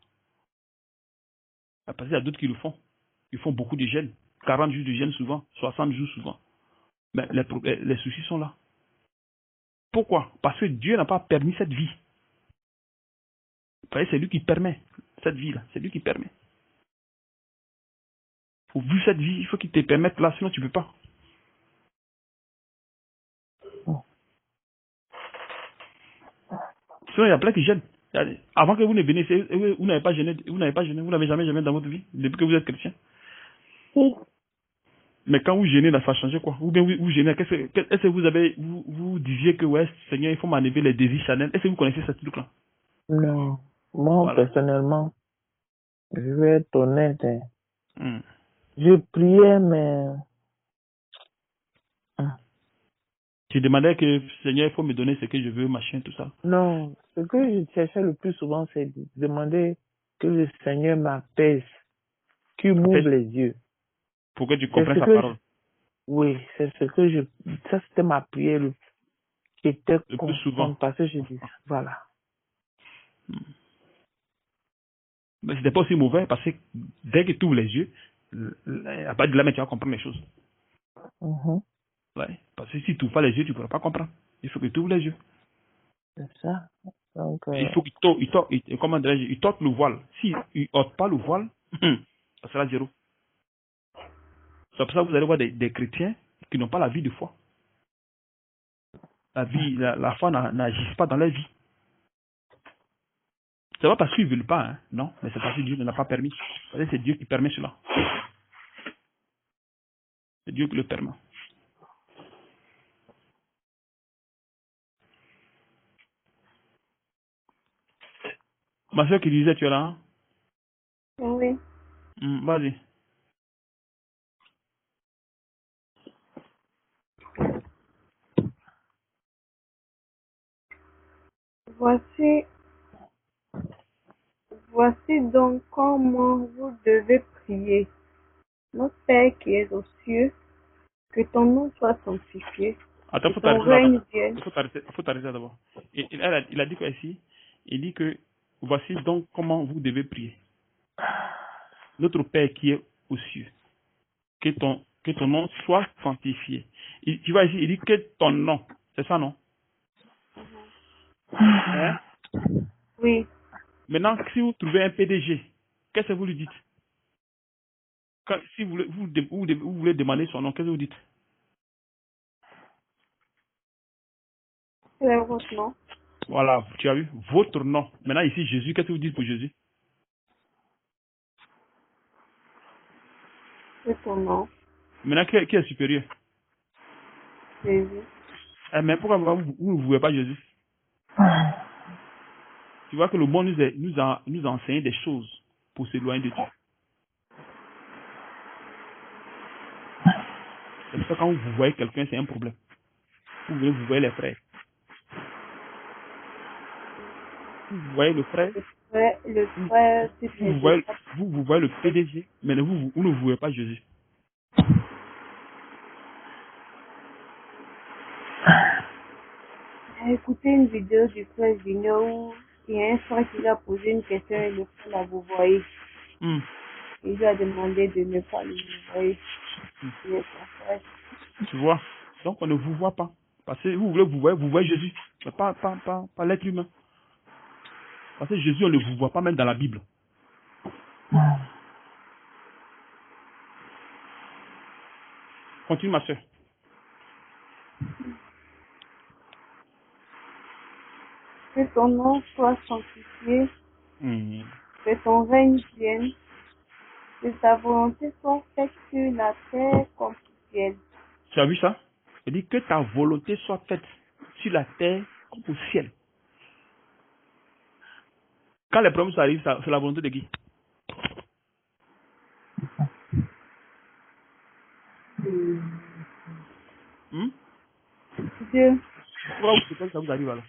Parce qu'il y a d'autres qui le font. Ils font beaucoup de jeûnes. 40 jours de jeûne souvent, 60 jours souvent. Mais les soucis sont là. Pourquoi? Parce que Dieu n'a pas permis cette vie. C'est lui qui permet cette vie-là. C'est lui qui permet. Pour vivre cette vie, il faut qu'il te permette là, sinon tu ne peux pas. Sinon, il y a plein qui gênent. Avant que vous ne veniez, vous n'avez pas gêné, vous n'avez jamais gêné dans votre vie, depuis que vous êtes chrétien. Oui. Mais quand vous gênez, là, ça a changé quoi? Ou bien vous gênez, est-ce que vous disiez que, ouais, Seigneur, il faut m'enlever les désirs charnels? Est-ce que vous connaissez ce truc-là? Non. Moi, personnellement, je vais être honnête. Je priais, mais... Tu demandais que, Seigneur, il faut me donner ce que je veux, machin, tout ça. Non, ce que je cherchais le plus souvent, c'est de demander que le Seigneur m'apaise, qu'il m'ouvre les yeux. Pour que tu comprennes sa parole. Oui, c'est ce que ça c'était ma prière qui était le plus souvent. Parce que je dis, voilà. Mais c'était pas aussi mauvais parce que dès que tu ouvres les yeux, à partir de là, tu vas comprendre les choses. Ouais, parce que si tu n'ouvres pas les yeux, tu ne pourras pas comprendre. Il faut que tu ouvres les yeux. C'est ça. Donc, il faut qu'il t'ôte le voile. S'il n'ôte pas le voile, ça sera zéro. C'est pour ça que vous allez voir des chrétiens qui n'ont pas la vie de foi. La foi n'agit pas dans leur vie. C'est pas parce qu'ils ne veulent pas, hein, non, mais c'est parce que Dieu ne l'a pas permis. C'est Dieu qui permet cela. C'est Dieu qui le permet. Ma soeur qui disait, tu es là? Hein? Oui. Vas-y. Voici donc comment vous devez prier. Notre Père qui es aux cieux, que ton nom soit sanctifié. Attends, que ton règne vienne. Il faut t'arrêter d'abord. Il a dit quoi ici? Il dit que voici donc comment vous devez prier. Notre Père qui est aux cieux, que ton nom soit sanctifié. Tu vois ici, il dit que ton nom. C'est ça, non? Hein? Oui. Maintenant, si vous trouvez un PDG, qu'est-ce que vous lui dites? Si vous voulez demander son nom, qu'est-ce que vous dites? C'est votre nom. Voilà, tu as vu? Votre nom. Maintenant, ici, Jésus, qu'est-ce que vous dites pour Jésus? C'est ton nom. Maintenant, qui est supérieur? Jésus. Mais pourquoi vous ne voulez pas Jésus? Tu vois que le monde nous a enseigné des choses pour s'éloigner de Dieu. C'est pour ça que quand vous voyez quelqu'un, c'est un problème. Vous voyez les frères. Vous voyez le frère. Le frère, Vous voyez le PDG, mais vous ne voyez pas Jésus. J'ai écouté une vidéo du frère Vigneault où il y a un frère qui lui a posé une question et le frère l'a vous voyez. Il lui a demandé de ne pas le voyer. Tu vois? Donc on ne vous voit pas. Parce que vous voyez Jésus, mais pas l'être humain. Parce que Jésus, on ne vous voit pas même dans la Bible. Continue, ma soeur. Que ton nom soit sanctifié, que ton règne vienne, que ta volonté soit faite sur la terre comme sur le ciel. Tu as vu ça? Il dit que ta volonté soit faite sur la terre comme au ciel. Quand les problèmes arrivent, c'est la volonté de qui? Dieu. Pourquoi vous ne voulez pas que ça vous arrive alors?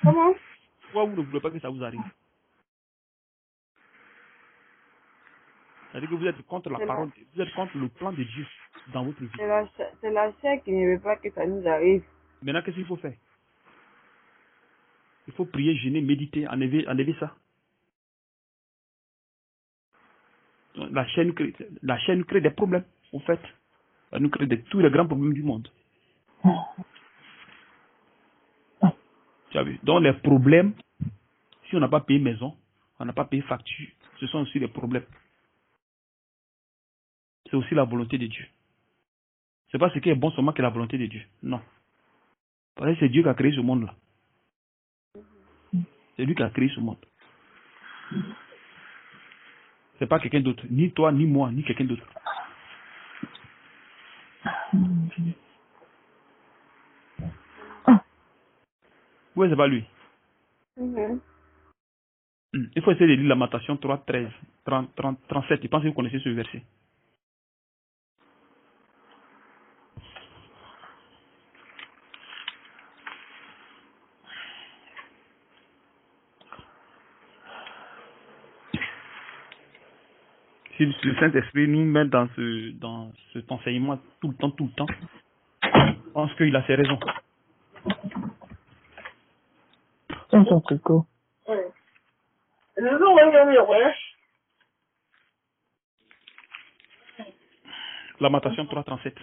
Comment? Pourquoi vous ne voulez pas que ça vous arrive? C'est-à-dire que vous êtes contre la parole, vous êtes contre le plan de Dieu dans votre vie. C'est la chair qui ne veut pas que ça nous arrive. Maintenant, qu'est-ce qu'il faut faire? Il faut prier, jeûner, méditer, enlever ça. La chaîne crée des problèmes, en fait. Elle nous crée tous les grands problèmes du monde. Tu as vu? Donc les problèmes, si on n'a pas payé maison, on n'a pas payé facture, ce sont aussi des problèmes. C'est aussi la volonté de Dieu. C'est pas ce qui est bon seulement que la volonté de Dieu. Non. Parce que c'est Dieu qui a créé ce monde-là. C'est lui qui a créé ce monde. C'est pas quelqu'un d'autre. Ni toi, ni moi, ni quelqu'un d'autre. Oui, c'est pas lui. Il faut essayer de lire Lamentation 3, 13, 37. Je pense que vous connaissez ce verset. Si le Saint-Esprit nous met dans cet enseignement tout le temps, je pense qu'il a ses raisons. Lamentation 3, 37.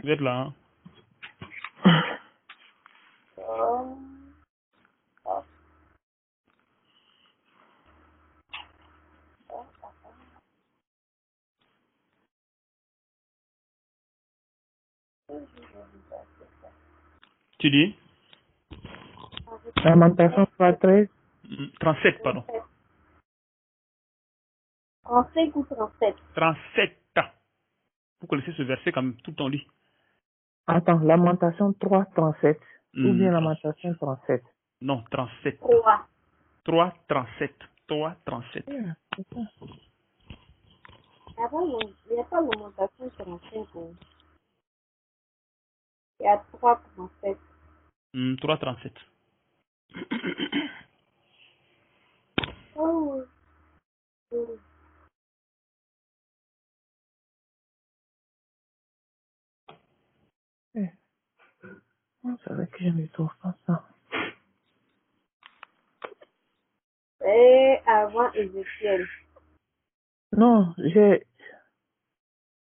Vous êtes là, hein? Tu dis? Lamentation 3, 13. 37, pardon. 35 ou 37? 37. Vous connaissez ce verset comme tout le temps lit. Attends, Lamentation 3, 37. Ou bien Lamentation 37. Non, 37. 3. 3, 37. 3, 37. Yeah, c'est ça. Il n'y a pas l'augmentation 35. Il y a 3, 37. 3, 37. Oh. C'est vrai que je ne trouve pas ça. Et avant Ézéchiel. Non,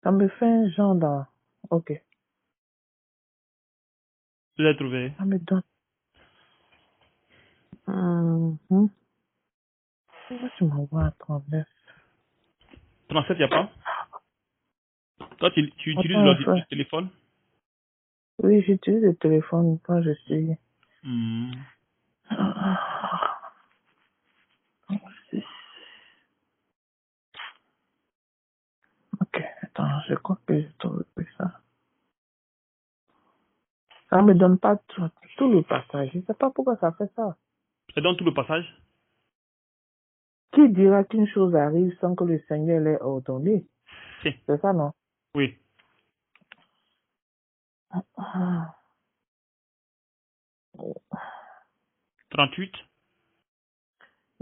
ça me fait un genre dans... Ok. Tu l'as trouvé? Ça me donne... Pourquoi tu m'envoies à 39? 37, il n'y a pas? Toi, tu utilises Attends, le frère. téléphone? Oui, j'utilise le téléphone quand je suis... Ok, attends, je crois que j'ai trouvé ça. Ça me donne pas tout le passage. Je ne sais pas pourquoi ça fait ça. Ça donne tout le passage? Qui dira qu'une chose arrive sans que le Seigneur l'ait ordonné? Si. C'est ça, non? Oui. Ah. 38.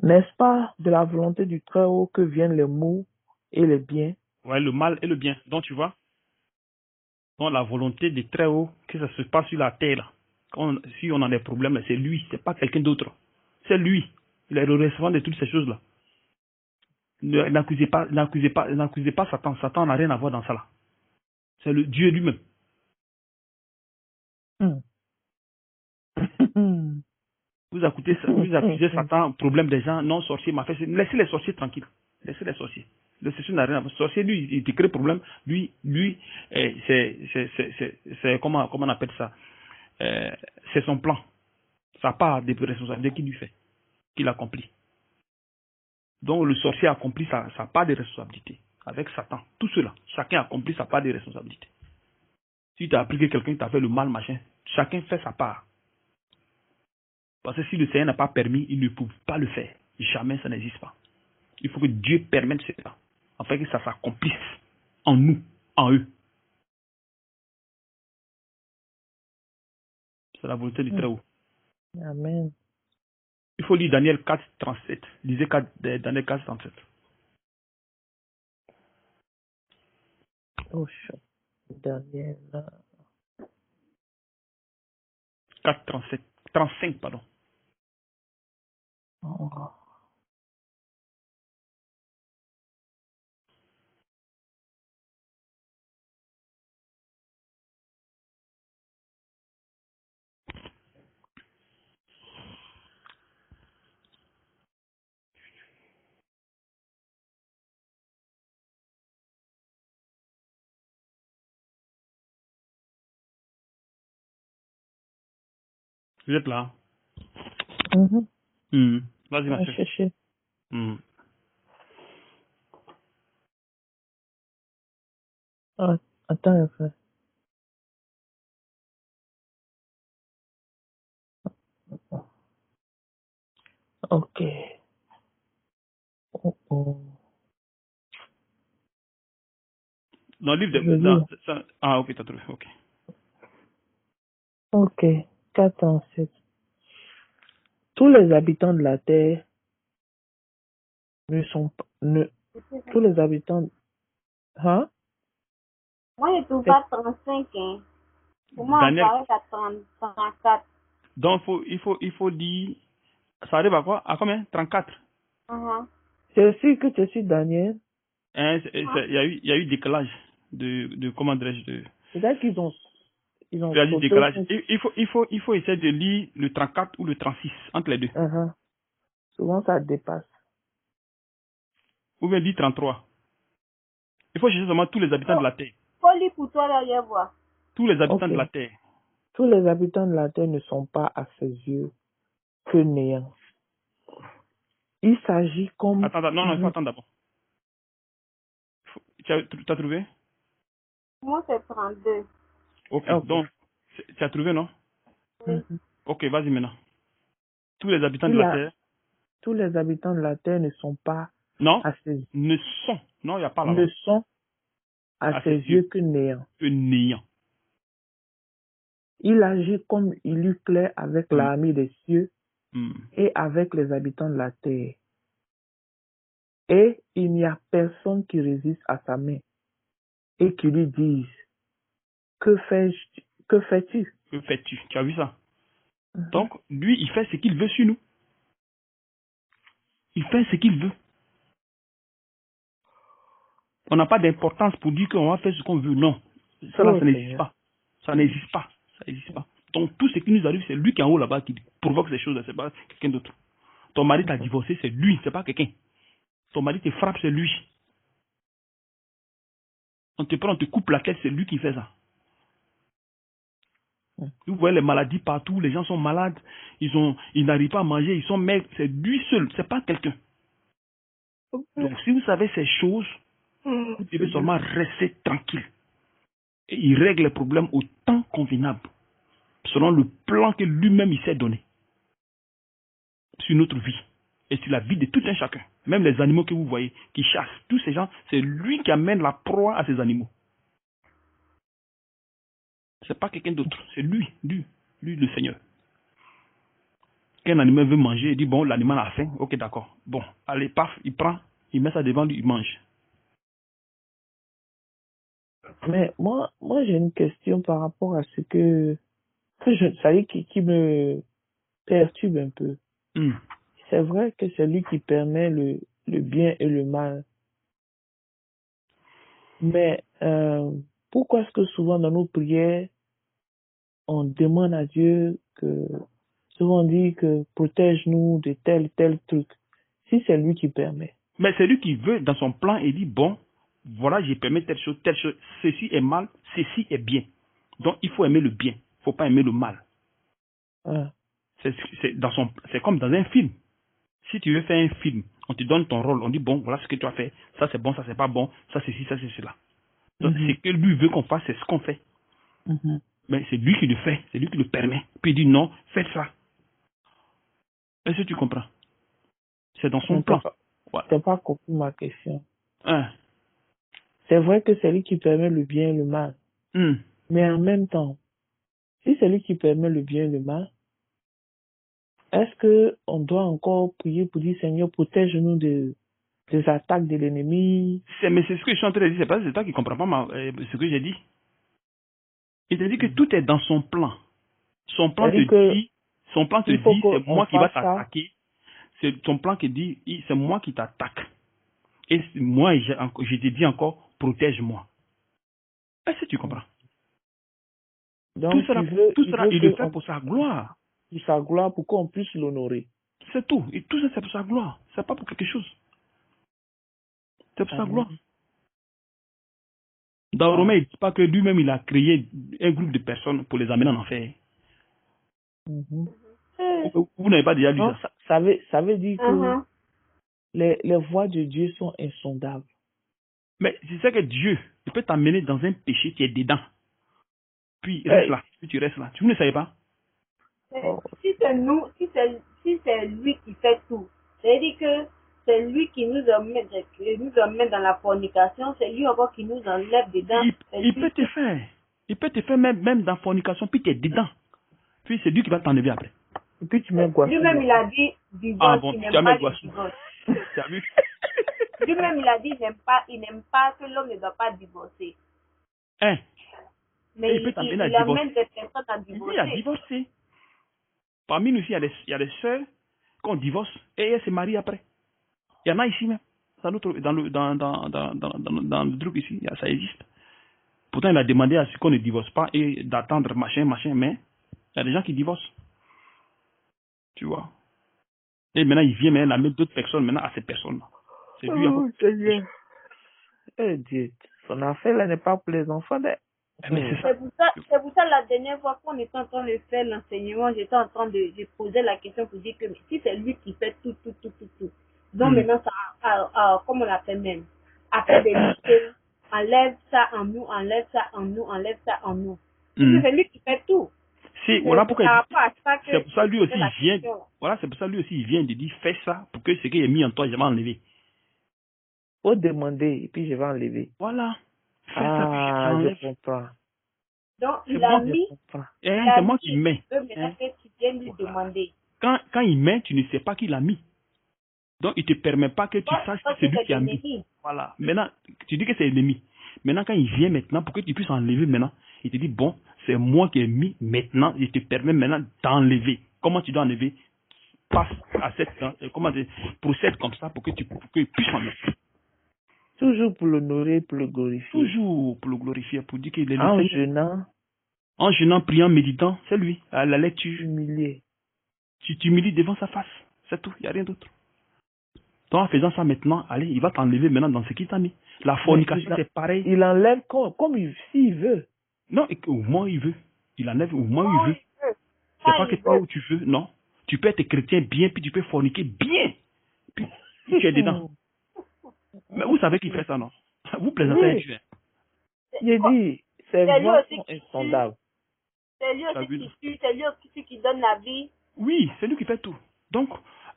N'est-ce pas de la volonté du Très-Haut que viennent les maux et les biens? Ouais, le mal et le bien. Donc, tu vois, donc la volonté du Très-Haut, que ça se passe sur la terre, là. Si on a des problèmes, c'est lui, c'est pas quelqu'un d'autre. C'est lui. Il est le recevant de toutes ces choses-là. N'accusez pas Satan. Satan n'a rien à voir dans ça là. C'est le Dieu lui-même. Vous accusez Satan, problème des gens, non sorciers, m'a fait. Laissez les sorciers tranquilles. Laissez les sorciers. Le sorcier n'a rien à voir. Le sorcier, lui, il te crée problème. Lui, c'est comment on appelle ça? C'est son plan. Ça part des responsabilités qu'il lui fait, qu'il accomplit. Donc le sorcier accomplit sa part de responsabilité. Avec Satan. Tout cela. Chacun accomplit sa part de responsabilité. Si tu as appris que quelqu'un t'a fait le mal, machin, chacun fait sa part. Parce que si le Seigneur n'a pas permis, il ne peut pas le faire. Jamais ça n'existe pas. Il faut que Dieu permette cela, afin que ça s'accomplisse en nous, en eux. C'est la volonté du Très-Haut. Amen. Il faut lire Daniel 4, 37. Lisez Daniel 4, 37. Oh, Daniel. 4, 37. 35, pardon. Oh. Vous êtes là? Mm-hmm. Vas-y, ma soeur. Ah, attends un peu. Ok. Oh. Dans le livre Je lis. Ah, ok, t'as trouvé. Ok. Ok. 47. Tous les habitants de la terre ne sont pas... tous les habitants... Hein? Moi, je trouve pas 35, hein. Pour moi, on Daniel. s'arrête à 34. Donc, il faut dire. Ça arrive à quoi? À combien? 34. C'est sûr que tu suis Daniel. Il y a eu décalage de comment dirais-je. C'est-à-dire qu'ils ont Il y a eu sauté. décalage. Il faut essayer de lire le 34 ou le 36 entre les deux. Souvent, ça dépasse. Ou bien lire 33. Il faut chercher seulement tous les habitants de la terre. Faut lire pour toi derrière voir. Tous les habitants de la terre. Tous les habitants de la terre ne sont pas à ses yeux que néant. Il s'agit comme... Attends, non, il faut attendre d'abord. Tu as trouvé? Moi, c'est 32. Ok, donc, tu as trouvé, non? Ok, vas-y maintenant. Tous les habitants de la terre. Tous les habitants de la terre ne sont pas à ses yeux. Ne sont. Non, il n'y a pas là-bas. Ne sont à ses yeux que néant. Que néant. Il agit comme il eût clair avec l'armée des cieux et avec les habitants de la terre. Et il n'y a personne qui résiste à sa main et qui lui dise, que fais-tu? que fais-tu? Tu as vu ça? Donc, lui, il fait ce qu'il veut sur nous. Il fait ce qu'il veut. On n'a pas d'importance pour dire qu'on va faire ce qu'on veut. Non. Ça, là, ça n'existe pas. Ça n'existe pas. Ça n'existe pas. Donc, tout ce qui nous arrive, c'est lui qui est en haut là-bas qui provoque ces choses. C'est pas quelqu'un d'autre. Ton mari t'a divorcé, c'est lui, c'est pas quelqu'un. Ton mari te frappe, c'est lui. On te prend, on te coupe la tête, c'est lui qui fait ça. Vous voyez les maladies partout, les gens sont malades, ils n'arrivent pas à manger, ils sont maigres, c'est lui seul, c'est pas quelqu'un. Donc si vous savez ces choses, vous devez seulement rester tranquille. Et il règle les problèmes au temps convenable, selon le plan que lui-même il s'est donné sur notre vie et sur la vie de tout un chacun. Même les animaux que vous voyez qui chassent, tous ces gens, c'est lui qui amène la proie à ces animaux. C'est pas quelqu'un d'autre, c'est lui le Seigneur. Quand un animal veut manger, il dit bon, l'animal a faim, ok d'accord. Bon, allez, paf, il prend, il met ça devant lui, il mange. Mais moi j'ai une question par rapport à ce que ça y est, qui me perturbe un peu. C'est vrai que c'est lui qui permet le bien et le mal. Mais pourquoi est-ce que souvent dans nos prières, on demande à Dieu souvent on dit que protège-nous de tel truc, si c'est lui qui permet. Mais c'est lui qui veut dans son plan et dit bon, voilà, je permets telle chose, ceci est mal, ceci est bien. Donc il faut aimer le bien, il ne faut pas aimer le mal. C'est comme dans un film. Si tu veux faire un film, on te donne ton rôle, on dit bon, voilà ce que tu as fait, ça c'est bon, ça c'est pas bon, ça c'est ci, ça c'est cela. Donc ce que lui veut qu'on fasse, c'est ce qu'on fait. Mais c'est lui qui le fait, c'est lui qui le permet. Puis il dit non, faites ça. Est-ce que tu comprends? C'est dans son plan. Tu n'as pas compris ma question. C'est vrai que c'est lui qui permet le bien et le mal. Mais en même temps, si c'est lui qui permet le bien et le mal, est-ce qu'on doit encore prier pour dire Seigneur, protège-nous des attaques de l'ennemi? Mais c'est ce que je suis en train de dire, c'est pas c'est toi qui ne comprends pas ce que j'ai dit. Il te dit que tout est dans son plan. Son plan te dit, c'est moi qui va t'attaquer. C'est ton plan qui dit, c'est moi qui t'attaque. Et moi, je te dis encore, protège-moi. Est-ce que tu comprends? Donc, tout cela, il le fait pour sa gloire. Pour sa gloire, pour qu'on puisse l'honorer. C'est tout. Et tout ça, c'est pour sa gloire. C'est pas pour quelque chose. C'est pour sa gloire. Dans Romain, il ne dit pas que lui-même, il a créé un groupe de personnes pour les amener en enfer. Vous n'avez pas déjà lu ça? Ça veut dire que les voies de Dieu sont insondables. Mais c'est ça que Dieu, il peut t'amener dans un péché qui est dedans. Puis reste là. Puis tu restes là. Tu ne savais pas? Si c'est lui qui fait tout, c'est-à-dire que c'est lui qui nous emmène dans la fornication, c'est lui encore qui nous enlève dedans. Il peut te faire même dans la fornication, puis tu es dedans. Puis c'est lui qui va t'enlever après. Et puis tu mets quoi? Lui-même il a dit divorce, il n'aime pas le divorce. Tu as vu? Lui-même il a dit il n'aime pas que l'homme ne doit pas divorcer. Mais il amène des personnes à divorcer. Il a divorcé. Parmi nous ici, il y a des sœurs qu'on divorce et elles se marient après. Il y en a ici même. Dans le truc ici, ça existe. Pourtant, il a demandé à ce qu'on ne divorce pas et d'attendre machin, mais il y a des gens qui divorcent. Tu vois. Et maintenant, il vient maintenant mettre d'autres personnes maintenant à ces personnes-là. C'est lui encore. Dieu, son affaire là n'est pas pour les enfants. C'est pour ça la dernière fois qu'on était en train de faire l'enseignement, j'étais en train de poser la question pour dire que mais si c'est lui qui fait tout. Donc maintenant, ça, comme on l'appelle même, après des lycées, enlève ça en nous. C'est lui qui fait tout. Voilà pourquoi c'est pour ça lui aussi il vient. Voilà, c'est pour ça lui aussi il vient de dire fais ça pour que ce qui est mis en toi, je vais enlever. Faut demander et puis je vais enlever. Voilà. Je comprends. Donc il a mis. C'est moi qui mets. Tu viens lui demander. Quand il met, tu ne sais pas qui l'a mis. Donc il ne te permet pas que tu saches que c'est lui qui a mis. Voilà. Maintenant, tu dis que c'est l'ennemi. Maintenant, quand il vient maintenant, pour que tu puisses enlever maintenant, il te dit bon, c'est moi qui ai mis maintenant, je te permets maintenant d'enlever. Comment tu dois enlever? Passe à cette, comment dire, procède comme ça pour que tu puisses en mettre. Toujours pour l'honorer, pour le glorifier. Toujours pour le glorifier, pour dire qu'il est en le jeûnant. En jeûnant, priant, méditant, c'est lui, à la lecture. Humilié. Tu t'humilies devant sa face, c'est tout, il n'y a rien d'autre. Donc en faisant ça maintenant, allez, il va t'enlever maintenant dans ce qu'il t'a mis. La fornication, c'est pareil. Il enlève comme s'il veut. Non, au moins il veut. Il enlève au moins il veut. C'est pas que toi où tu veux, non. Tu peux être chrétien bien, puis tu peux forniquer bien. Puis tu es dedans. Mais vous savez qu'il fait ça, non? Vous plaisantez un Dieu. J'ai dit, c'est voix sont insondables. C'est lui aussi qui tue, c'est lui aussi qui donne la vie. Oui, c'est lui qui fait tout. Donc,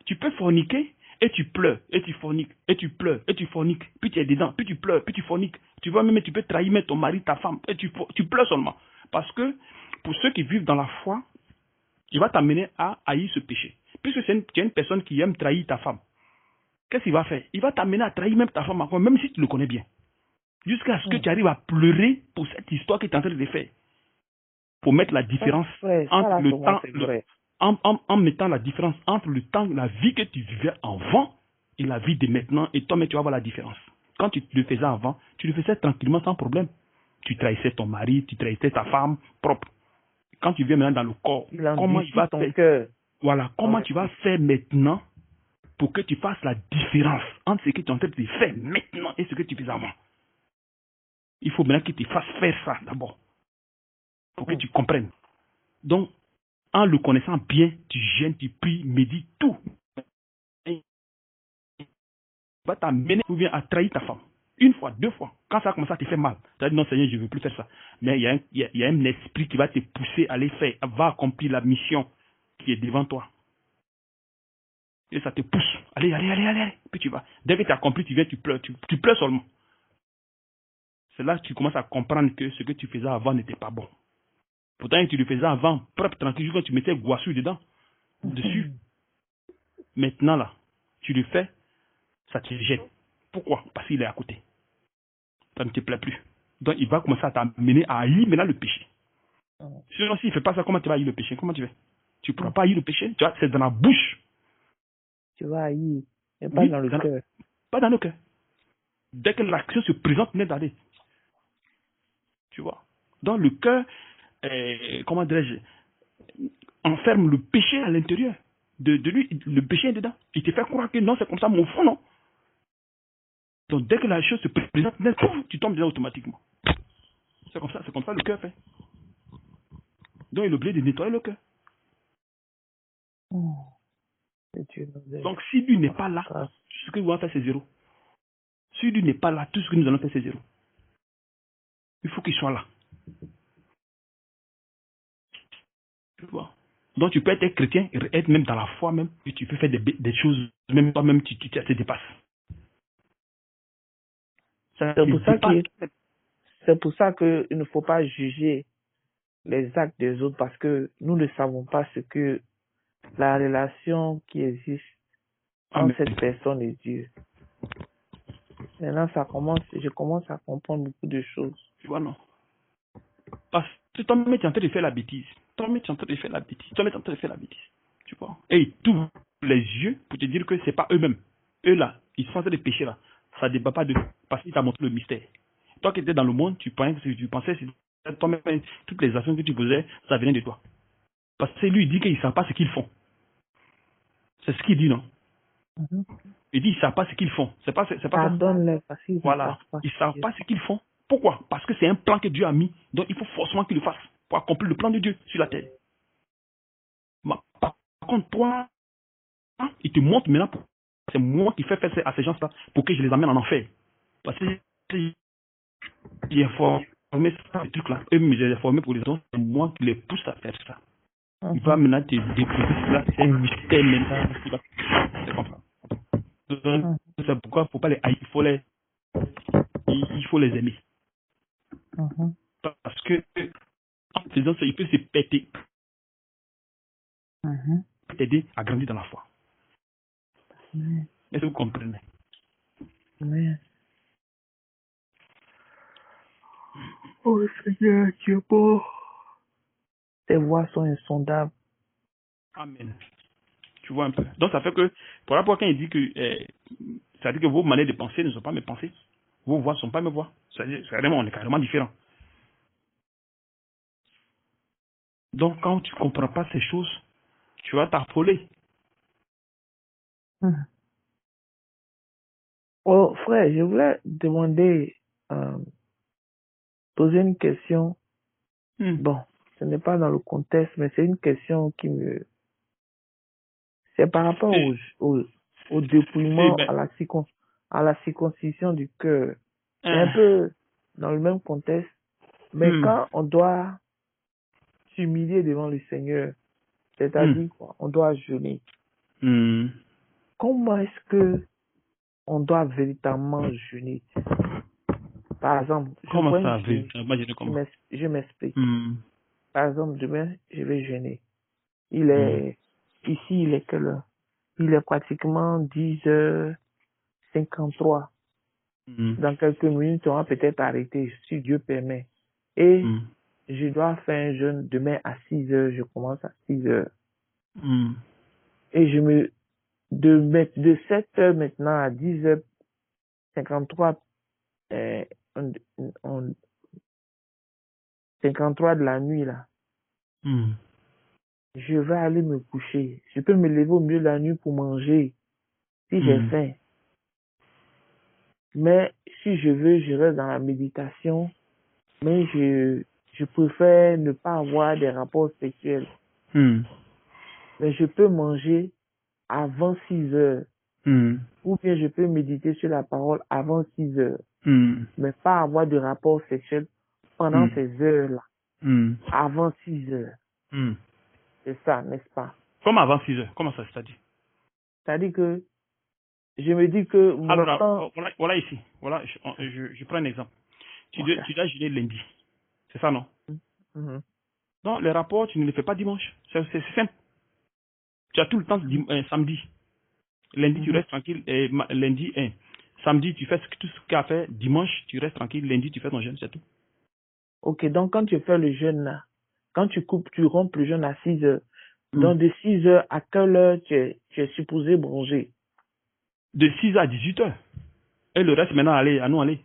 tu peux forniquer et tu pleures, et tu forniques, et tu pleures, et tu forniques, puis tu es dedans, puis tu pleures, puis tu forniques. Tu vois même, tu peux trahir même ton mari, ta femme, et tu pleures seulement. Parce que, pour ceux qui vivent dans la foi, il va t'amener à haïr ce péché. Puisque tu es une personne qui aime trahir ta femme. Qu'est-ce qu'il va faire? Il va t'amener à trahir même ta femme encore, même si tu le connais bien. Jusqu'à ce que tu arrives à pleurer pour cette histoire qui est en train de faire. Pour mettre la différence entre le temps, en mettant la différence entre le temps, la vie que tu vivais avant et la vie de maintenant, et toi-même tu vas voir la différence. Quand tu le faisais avant, tu le faisais tranquillement sans problème. Tu trahissais ton mari, tu trahissais ta femme propre. Quand tu viens maintenant dans le corps, comment tu vas faire? Voilà, comment tu vas faire maintenant pour que tu fasses la différence entre ce que tu es en train de faire maintenant et ce que tu fais avant. Il faut maintenant que tu fasses faire ça d'abord pour que tu comprennes. Donc, en le connaissant bien, tu jeûnes, tu pries, médites, tout. Et va t'amener ou bien à trahir ta femme. Une fois, deux fois. Quand ça commence à te faire mal, tu vas dire non Seigneur, je ne veux plus faire ça. Mais il y a un esprit qui va te pousser à aller faire, va accomplir la mission qui est devant toi. Et ça te pousse. Allez. Puis tu vas. Dès que tu as accompli, tu viens, tu pleures. Tu pleures seulement. C'est là que tu commences à comprendre que ce que tu faisais avant n'était pas bon. Pourtant, tu le faisais avant, propre, tranquille, quand tu mettais Guassou dedans, dessus. Maintenant, là, tu le fais, ça te gêne. Pourquoi? Parce qu'il est à côté. Ça ne te plaît plus. Donc, il va commencer à t'amener à haïr maintenant le péché. Sinon, s'il ne fait pas ça, comment tu vas haïr le péché? Comment tu fais? Tu ne pourras pas haïr le péché. Tu vois, c'est dans la bouche. Tu vas haïr, mais pas dans le cœur. Pas dans le cœur. Dès que l'action se présente, n'est d'aller. Tu vois. Dans le cœur, comment dirais-je, enferme le péché à l'intérieur de lui, le péché est dedans. Il te fait croire que non, c'est comme ça, mon fond, non. Donc dès que la chose se présente, tu tombes dedans automatiquement. C'est comme ça le cœur fait. Donc il est obligé de nettoyer le cœur. Donc si lui n'est pas là, tout ce que nous allons faire c'est zéro. Si lui n'est pas là, tout ce que nous allons faire c'est zéro. Il faut qu'il soit là. Tu vois. Donc tu peux être chrétien, être même dans la foi même, et tu peux faire des choses, même toi-même tu te dépasses. C'est pour ça qu'il ne faut pas juger les actes des autres parce que nous ne savons pas ce que la relation qui existe entre cette personne et Dieu. Maintenant, je commence à comprendre beaucoup de choses. Tu vois, non? Parce que toi-même, tu es en train de faire la bêtise. Toi-même, tu es en train de faire la bêtise. Tu vois? Et ils t'ouvrent les yeux pour te dire que ce n'est pas eux-mêmes. Eux là, ils sont en train de pécher là. Ça ne dépend pas de parce qu'il t'a montré le mystère. Toi qui étais dans le monde, tu pensais que toi-même, toutes les actions que tu faisais, ça venait de toi. Parce que lui, il dit qu'ils ne savent pas ce qu'ils font. C'est ce qu'il dit, non? Il dit qu'ils ne savent pas ce qu'ils font. C'est pas pardonne-les parce qu'ils voilà. Ils ne savent pas ce qu'ils font. Pourquoi? Parce que c'est un plan que Dieu a mis. Donc il faut forcément qu'ils le fassent pour accomplir le plan de Dieu sur la terre. Par contre, toi, il te montre maintenant, c'est moi qui fais faire à ces gens-là pour que je les amène en enfer. Parce que j'ai informé ça, ces trucs-là. Eux, j'ai informé pour les autres, c'est moi qui les pousse à faire ça. Il va maintenant te découvrir là, c'est un mystère maintenant. C'est comme ça. C'est pourquoi il ne faut pas les haïr, il faut les aimer. Parce que en faisant ça, il peut se péter. T'aider à grandir dans la foi. Est-ce que vous comprenez? Oui. Oh Seigneur, tu es beau. Tes voies sont insondables. Amen. Tu vois un peu. Donc ça fait que, pour rapport quand il dit que, ça veut dire que vos manières de penser ne sont pas mes pensées. Vos voix ne sont pas mes voix. C'est-à-dire, on est carrément différents. Donc quand tu ne comprends pas ces choses, tu vas t'affoler. Oh, frère, je voulais demander, poser une question. Bon, ce n'est pas dans le contexte, mais c'est une question qui me... C'est par rapport au dépouillement, à la circoncision du cœur. C'est un peu dans le même contexte, mais quand on doit s'humilier devant le Seigneur, c'est-à-dire quoi, on doit jeûner. Comment est-ce que on doit véritablement jeûner? Par exemple, je m'explique. Par exemple, demain, je vais jeûner. Ici, il est quelle heure? Il est pratiquement 10h53. Dans quelques minutes, on va peut-être arrêter, si Dieu permet. Et je dois faire un jeûne demain à 6h, je commence à 6h. Et de 7h maintenant à 10h53, 53 de la nuit, là, je vais aller me coucher. Je peux me lever au milieu de la nuit pour manger, si j'ai faim. Mais si je veux, je reste dans la méditation, mais je préfère ne pas avoir des rapports sexuels. Mais je peux manger avant 6h. Ou bien je peux méditer sur la parole avant 6h. Mais pas avoir de rapports sexuels pendant ces heures-là. Avant 6h. C'est ça, n'est-ce pas? Comme avant 6h. Comment ça, c'est-à-dire? C'est-à-dire que je me dis que voilà ici. Voilà, je prends un exemple. Tu dois jeûner lundi. C'est ça, non? Donc, les rapports, tu ne les fais pas dimanche. C'est simple. Tu as tout le temps samedi. Lundi, tu restes tranquille. Et lundi, samedi, tu fais tout ce qu'il y a à faire. Dimanche, tu restes tranquille. Lundi, tu fais ton jeûne, c'est tout. Ok, donc quand tu fais le jeûne là, quand tu rompes le jeûne à 6h, donc de 6h à quelle heure tu es supposé manger? De 6h à 18h. Et le reste, maintenant, à nous aller.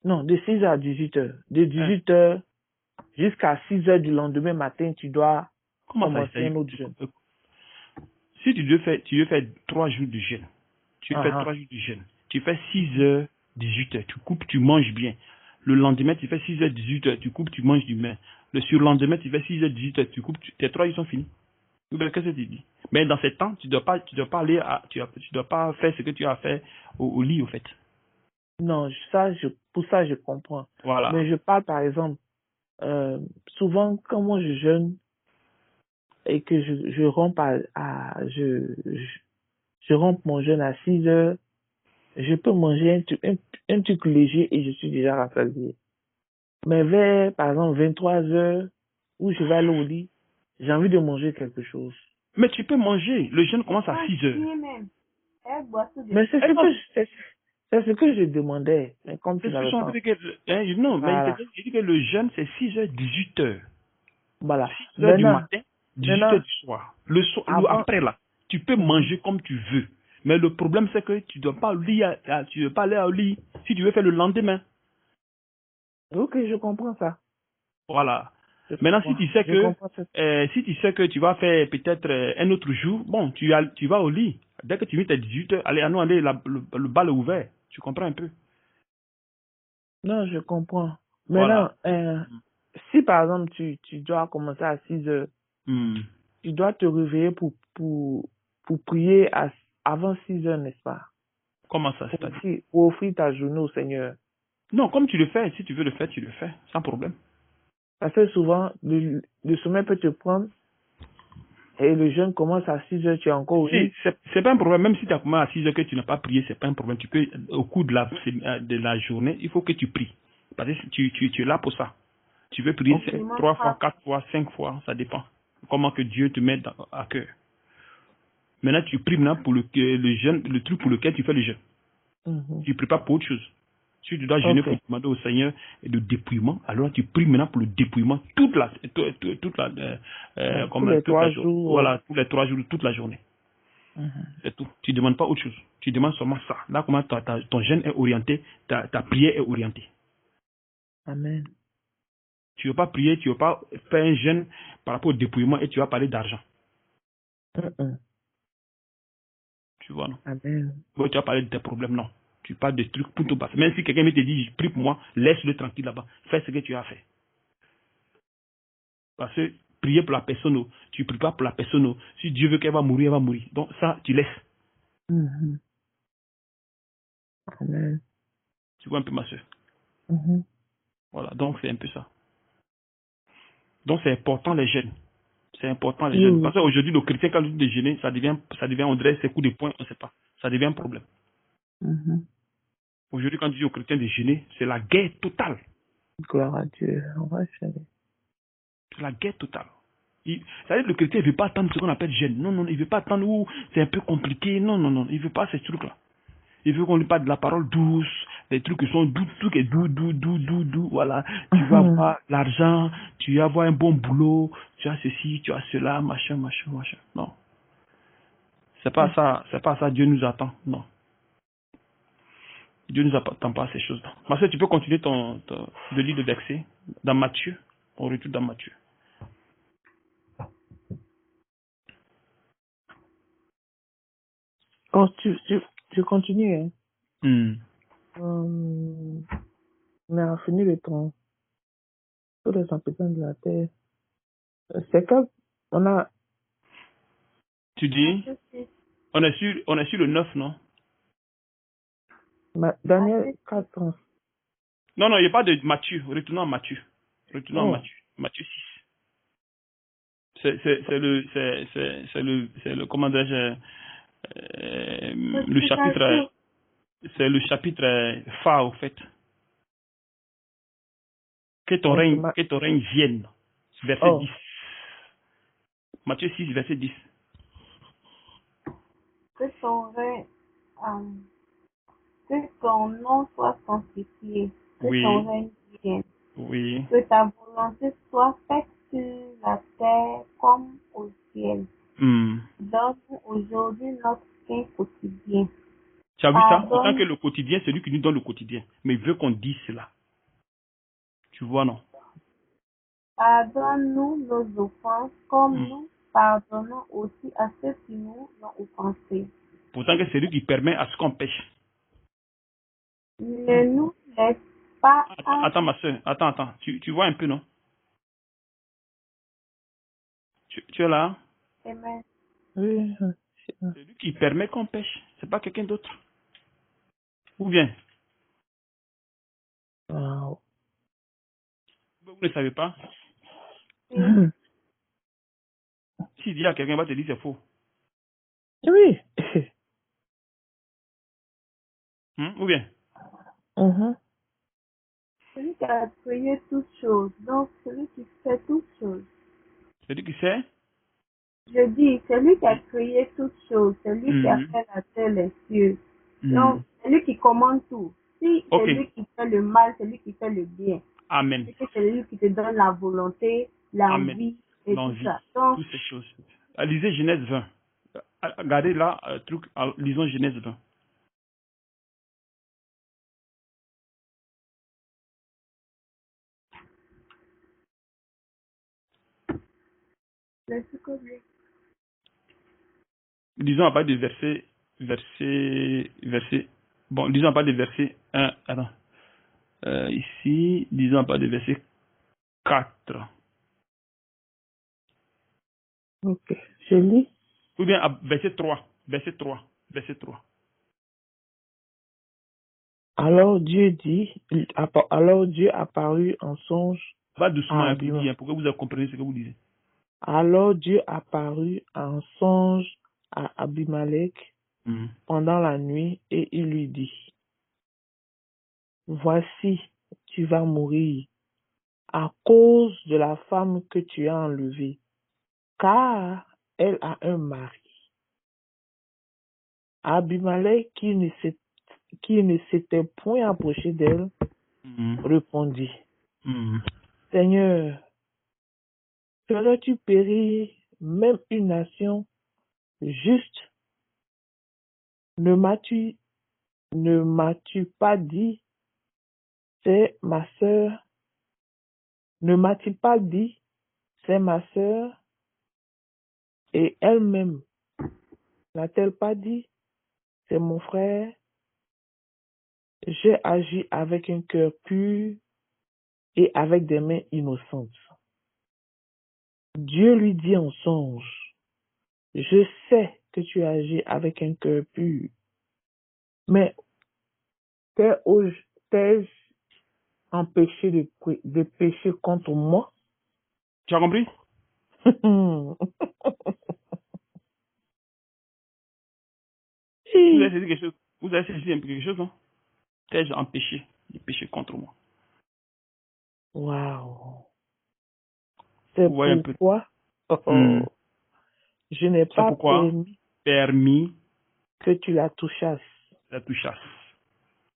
Non, de 6h à 18h. De 18h jusqu'à 6h du lendemain matin, tu dois commencer un autre jeûne. Si tu veux faire 3 jours de jeûne, tu fais 3 jours de jeûne. Tu fais 6h, 18h. Tu coupes, tu manges bien. Le lendemain, tu fais 6h, 18h. Tu coupes, tu manges du bien. Le surlendemain, tu fais 6h, 18h. Tu coupes, tes 3 jours sont finis. Qu'est-ce que tu dis? Mais dans ce temps, tu dois pas aller tu dois pas faire ce que tu as fait au lit, au fait. Non, pour ça, je comprends. Voilà. Mais je parle, par exemple, souvent, quand moi je jeûne et que je rompe je rompe mon jeûne à 6h, je peux manger un truc léger et je suis déjà rassasié. Mais vers, par exemple, 23h, où je vais aller au lit, j'ai envie de manger quelque chose. Mais tu peux manger. Le jeûne commence à 6h. Mais c'est ce que je demandais. Mais comme tu n'avais pas... Non, mais je dis que le jeûne, c'est 6h, 18h. Voilà. 6h du matin, 18h du soir. Après là, tu peux manger comme tu veux. Mais le problème, c'est que tu ne dois pas aller au lit si tu veux faire le lendemain. Ok, je comprends ça. Voilà. Maintenant, si tu sais que tu vas faire peut-être un autre jour, bon, tu vas au lit. Dès que tu mets tes 18h, allez, le bal est ouvert. Tu comprends un peu? Non, je comprends. Maintenant, si par exemple tu dois commencer à 6h, tu dois te réveiller pour prier avant 6h, n'est-ce pas? Comment ça, c'est-à-dire? Pour offrir ta journée au Seigneur. Non, comme tu le fais, si tu veux le faire, tu le fais, sans problème. Parce que souvent, le sommeil peut te prendre et le jeûne commence à 6h, tu es encore au lit. C'est pas un problème. Même si tu as commencé à 6h que tu n'as pas prié, c'est pas un problème. Tu peux, au cours de la journée, il faut que tu pries. Parce que tu es là pour ça. Tu veux prier 3 fois, 4 fois, 5 fois, ça dépend. Comment que Dieu te met à cœur. Maintenant, tu pries maintenant pour le jeûne, le truc pour lequel tu fais le jeûne. Tu ne pries pas pour autre chose. Si tu dois jeûner pour demander au Seigneur le dépouillement, alors tu pries maintenant pour le dépouillement tous les 3 jours. Voilà, tous les 3 jours, toute la journée. C'est tout. Tu ne demandes pas autre chose. Tu demandes seulement ça. Là, comment ton jeûne est orienté, ta prière est orientée. Amen. Tu ne veux pas prier, tu ne veux pas faire un jeûne par rapport au dépouillement et tu vas parler d'argent. Tu vois, non? Amen. Ouais, tu vas parler de tes problèmes, non. Tu parles de trucs pour te passer. Même si quelqu'un te dit, prie pour moi, laisse-le tranquille là-bas. Fais ce que tu as fait. Parce que prier pour la personne, tu ne pries pas pour la personne. Si Dieu veut qu'elle va mourir, elle va mourir. Donc ça, tu laisses. Amen. Tu vois un peu ma soeur. Voilà, donc c'est un peu ça. Donc c'est important les jeûnes. C'est important les jeûnes. Parce qu'aujourd'hui, le chrétien, quand il dit de jeûner, ça devient, on dirait ses coups de poing, on ne sait pas. Ça devient un problème. Aujourd'hui, quand tu dis aux chrétiens de jeûner, c'est la guerre totale. Gloire à Dieu. On va jeûner. C'est la guerre totale. Ça veut dire que le chrétien ne veut pas attendre ce qu'on appelle jeûne. Non, non, il ne veut pas attendre où c'est un peu compliqué. Non, non, non, il ne veut pas ces trucs-là. Il veut qu'on lui parle de la parole douce, des trucs qui sont doux, tout est doux, voilà. Tu vas avoir l'argent, tu vas avoir un bon boulot, tu as ceci, tu as cela, machin. Non. C'est pas ça, Dieu nous attend. Non. Dieu ne nous attend pas à ces choses-là. Marcel, tu peux continuer le livre de verset dans Matthieu. On retourne dans Matthieu. Oh, tu continues, hein? On a fini le temps. Tous les habitants de la terre. C'est que on a. Tu dis, on est sur le 9, non? Daniel 4 ans. Non, il n'y a pas de Matthieu. Retournons à Matthieu. Matthieu 6. C'est le comment dirais-je, le chapitre, c'est le chapitre phare, au fait. Que ton règne vienne. Verset 10. Matthieu 6, verset 10. Que ton nom soit sanctifié, que ton règne vienne, que ta volonté soit faite sur la terre comme au ciel. Donne-nous aujourd'hui notre pain quotidien. Tu as vu ça? Pourtant que le quotidien, c'est lui qui nous donne le quotidien. Mais il veut qu'on dise cela. Tu vois, non? Pardonne-nous nos offenses comme nous pardonnons aussi à ceux qui nous ont offensés. Pourtant que c'est lui qui permet à ce qu'on pêche. Ne nous laisse pas... Attends, ma soeur. Attends. Tu vois un peu, non? Tu es là? Amen. Oui. C'est lui qui permet qu'on pêche. C'est pas quelqu'un d'autre. Ou bien? Wow. Vous ne savez pas? Si il y a quelqu'un va te dire c'est faux. Oui. Ou bien? Celui qui a créé toutes choses, donc celui qui fait toutes choses. Celui qui sait? Je dis, celui qui a créé toutes choses, celui qui a fait la terre, les cieux. Donc, celui qui commande tout. Si c'est lui qui fait le mal, c'est lui qui fait le bien. Amen. C'est lui qui te donne la volonté, l'envie et tout ça. Donc, toutes ces choses. Lisez Genèse 20. Regardez là, lisons Genèse 20. Lisons à partir de verset. Bon, lisons à partir de verset 1. Attends. Ici, lisons à partir de verset 4. Ok. Je lis. Ou bien à verset 3. Verset 3. Alors Dieu apparut en songe. Pas doucement, pour que vous compreniez ce que vous lisez. Alors Dieu apparut en songe à Abimelech pendant la nuit et il lui dit, voici, tu vas mourir à cause de la femme que tu as enlevée, car elle a un mari. Abimelech, qui qui ne s'était point approché d'elle, répondit, Seigneur, ferais-tu périr même une nation juste? Ne m'as-tu pas dit, c'est ma sœur? Ne m'a-t-il pas dit, c'est ma sœur? Et elle-même, n'a-t-elle pas dit, c'est mon frère? J'ai agi avec un cœur pur et avec des mains innocentes. Dieu lui dit en songe, je sais que tu agis avec un cœur pur, mais t'ai-je empêché de pécher contre moi? Tu as compris? Vous avez saisi quelque chose? Vous avez saisi un peu quelque chose, non? T'ai-je empêché de pécher contre moi? Wow. C'est Ouais, pourquoi je n'ai pas permis que tu la touchasses.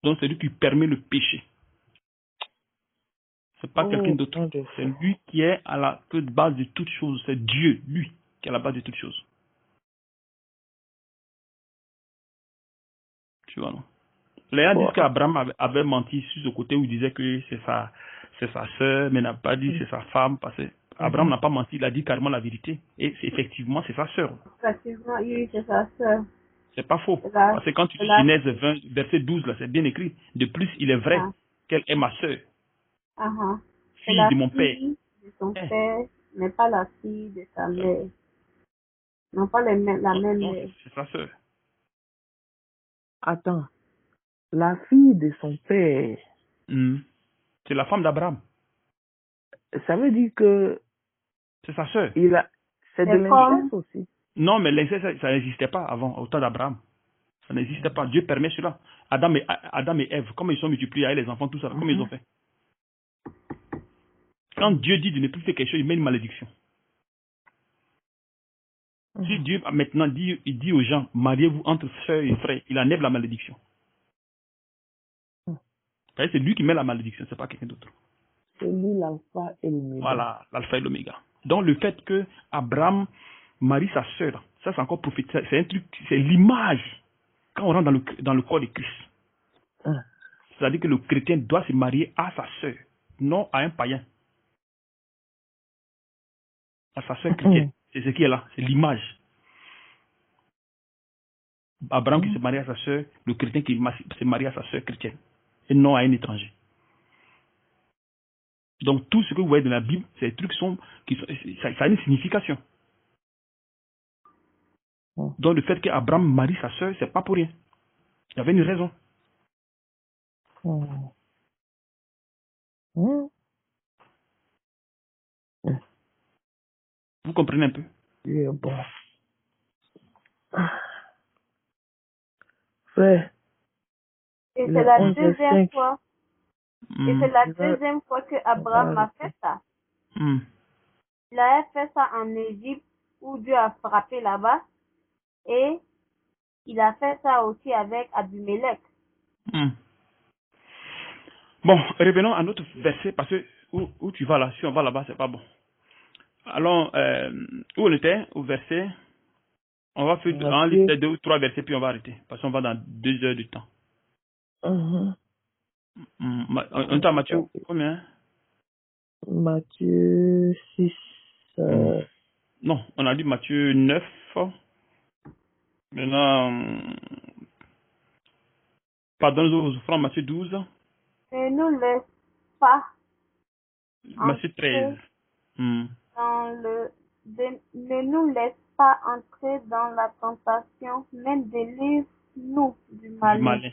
Donc c'est lui qui permet le péché. C'est pas quelqu'un d'autre. C'est lui qui est à la base de toutes choses. C'est Dieu, lui, qui est à la base de toutes choses. Tu vois, non? Les gens disent qu'Abraham avait menti sur ce côté où il disait que c'est sa sœur, mais n'a pas dit c'est sa femme. Parce que Abraham n'a pas menti, il a dit carrément la vérité. Et effectivement, c'est sa sœur. Effectivement, oui, c'est sa sœur. C'est pas faux. Parce que quand tu lis Genèse 20, verset 12, là, c'est bien écrit. De plus, il est vrai qu'elle est ma sœur. Fille de mon père. De son père n'est pas la fille de sa mère. Non, pas la même mère. C'est sa sœur. Attends. La fille de son père. C'est la femme d'Abraham. Ça veut dire que c'est sa sœur. C'est de l'inceste aussi. Non, mais l'inceste, ça n'existait pas avant, au temps d'Abraham. Ça n'existait pas. Dieu permet cela. Adam et Ève, comme ils sont multipliés avec les enfants, tout ça, comment ils ont fait? Quand Dieu dit de ne plus faire quelque chose, il met une malédiction. Si Dieu maintenant il dit aux gens, mariez-vous entre sœurs et frères, il enlève la malédiction. C'est lui qui met la malédiction, c'est pas quelqu'un d'autre. C'est lui l'alpha et l'oméga. Voilà, l'alpha et l'oméga. Donc le fait que Abraham marie sa sœur, ça c'est encore prophétique, c'est un truc, c'est l'image quand on rentre dans le corps de Christ. C'est-à-dire que le chrétien doit se marier à sa sœur, non à un païen. À sa sœur chrétienne. C'est ce qui est là, c'est l'image. Abraham qui se marie à sa sœur, le chrétien qui se marie à sa sœur chrétienne, et non à un étranger. Donc tout ce que vous voyez dans la Bible, c'est des trucs ça a une signification. Donc le fait qu'Abraham marie sa sœur, c'est pas pour rien. Il y avait une raison. Vous comprenez un peu? Bon. Frère. Et c'est la deuxième fois. Et c'est la deuxième fois que Abraham a fait ça. Il a fait ça en Égypte où Dieu a frappé là-bas. Et il a fait ça aussi avec Abimelech. Bon, revenons à notre verset parce que où tu vas là, si on va là-bas, c'est pas bon. Alors, où on était au verset, on va faire en liste 2 ou 3 versets puis on va arrêter parce qu'on va dans 2 heures de temps. On est à Matthieu combien? Matthieu 6. Non, on a dit Matthieu 9. Maintenant, pardon, aux offrandes, Matthieu 12. Ne nous laisse pas. Matthieu 13. Ne nous laisse pas entrer dans la tentation, mais délivre-nous du malin.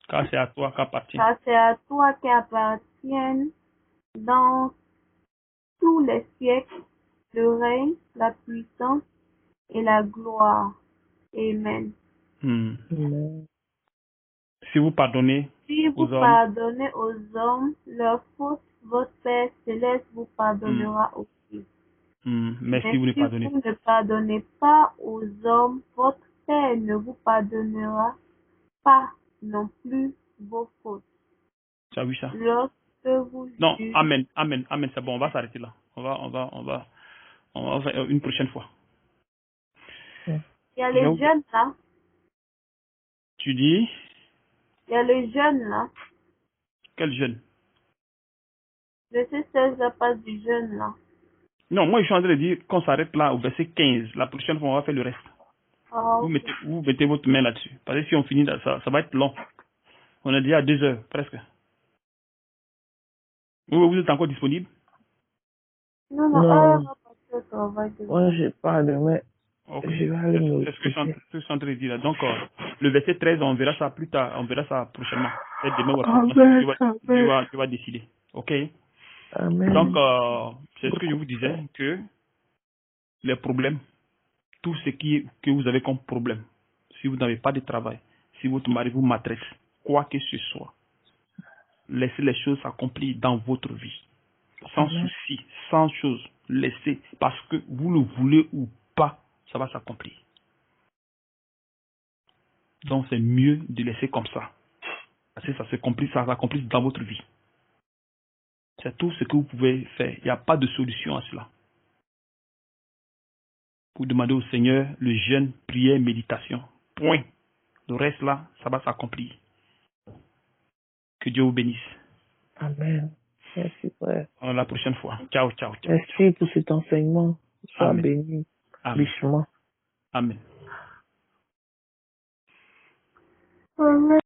Car c'est à toi qu'appartient. Car c'est à toi qu'appartiennent dans tous les siècles le règne, la puissance et la gloire. Amen. Si vous pardonnez pardonnez aux hommes leurs fautes, votre Père céleste vous pardonnera aussi. Mais si vous ne pardonnez pas aux hommes, votre Père ne vous pardonnera pas non plus vos fautes. Tu as vu ça? Lorsque vous Non, jugez... amen, c'est bon, on va s'arrêter là. On va faire une prochaine fois. Il y a les jeunes là. Tu dis? Il y a les jeunes là. Quel jeune? Verset 16, la part du jeune là. Non, moi je suis en train de dire qu'on s'arrête là au verset 15. La prochaine fois, on va faire le reste. Ah, Vous, ok. mettez votre main là-dessus. Parce que si on finit, ça va être long. On est déjà à 2 heures, presque. Vous êtes encore disponible? Non, Non, on va passer au travail demain. moi, j'ai pas de mais Ok. je vais aller me C'est ce que je reposer. suis en train de dire là. Donc, le verset 13, on verra ça plus tard. On verra ça prochainement. Peut-être demain ou Amen, après-demain. Tu vas décider. Ok? Donc, amen. c'est ce que je vous disais, que les problèmes, tout ce que vous avez comme problème, si vous n'avez pas de travail, si votre mari vous maltraite, quoi que ce soit, laissez les choses s'accomplir dans votre vie. Sans Amen. souci, sans chose. Laissez, parce que vous le voulez ou pas, ça va s'accomplir. Donc c'est mieux de laisser comme ça. Parce que ça s'accomplit dans votre vie. C'est tout ce que vous pouvez faire. Il n'y a pas de solution à cela. Vous demandez au Seigneur le jeûne, prière, méditation. Point. Le reste là, ça va s'accomplir. Que Dieu vous bénisse. Amen. Merci, frère. À la prochaine fois. Ciao, ciao, ciao. Merci pour cet enseignement. Sois Amen. béni Amen. richement. Amen. Amen.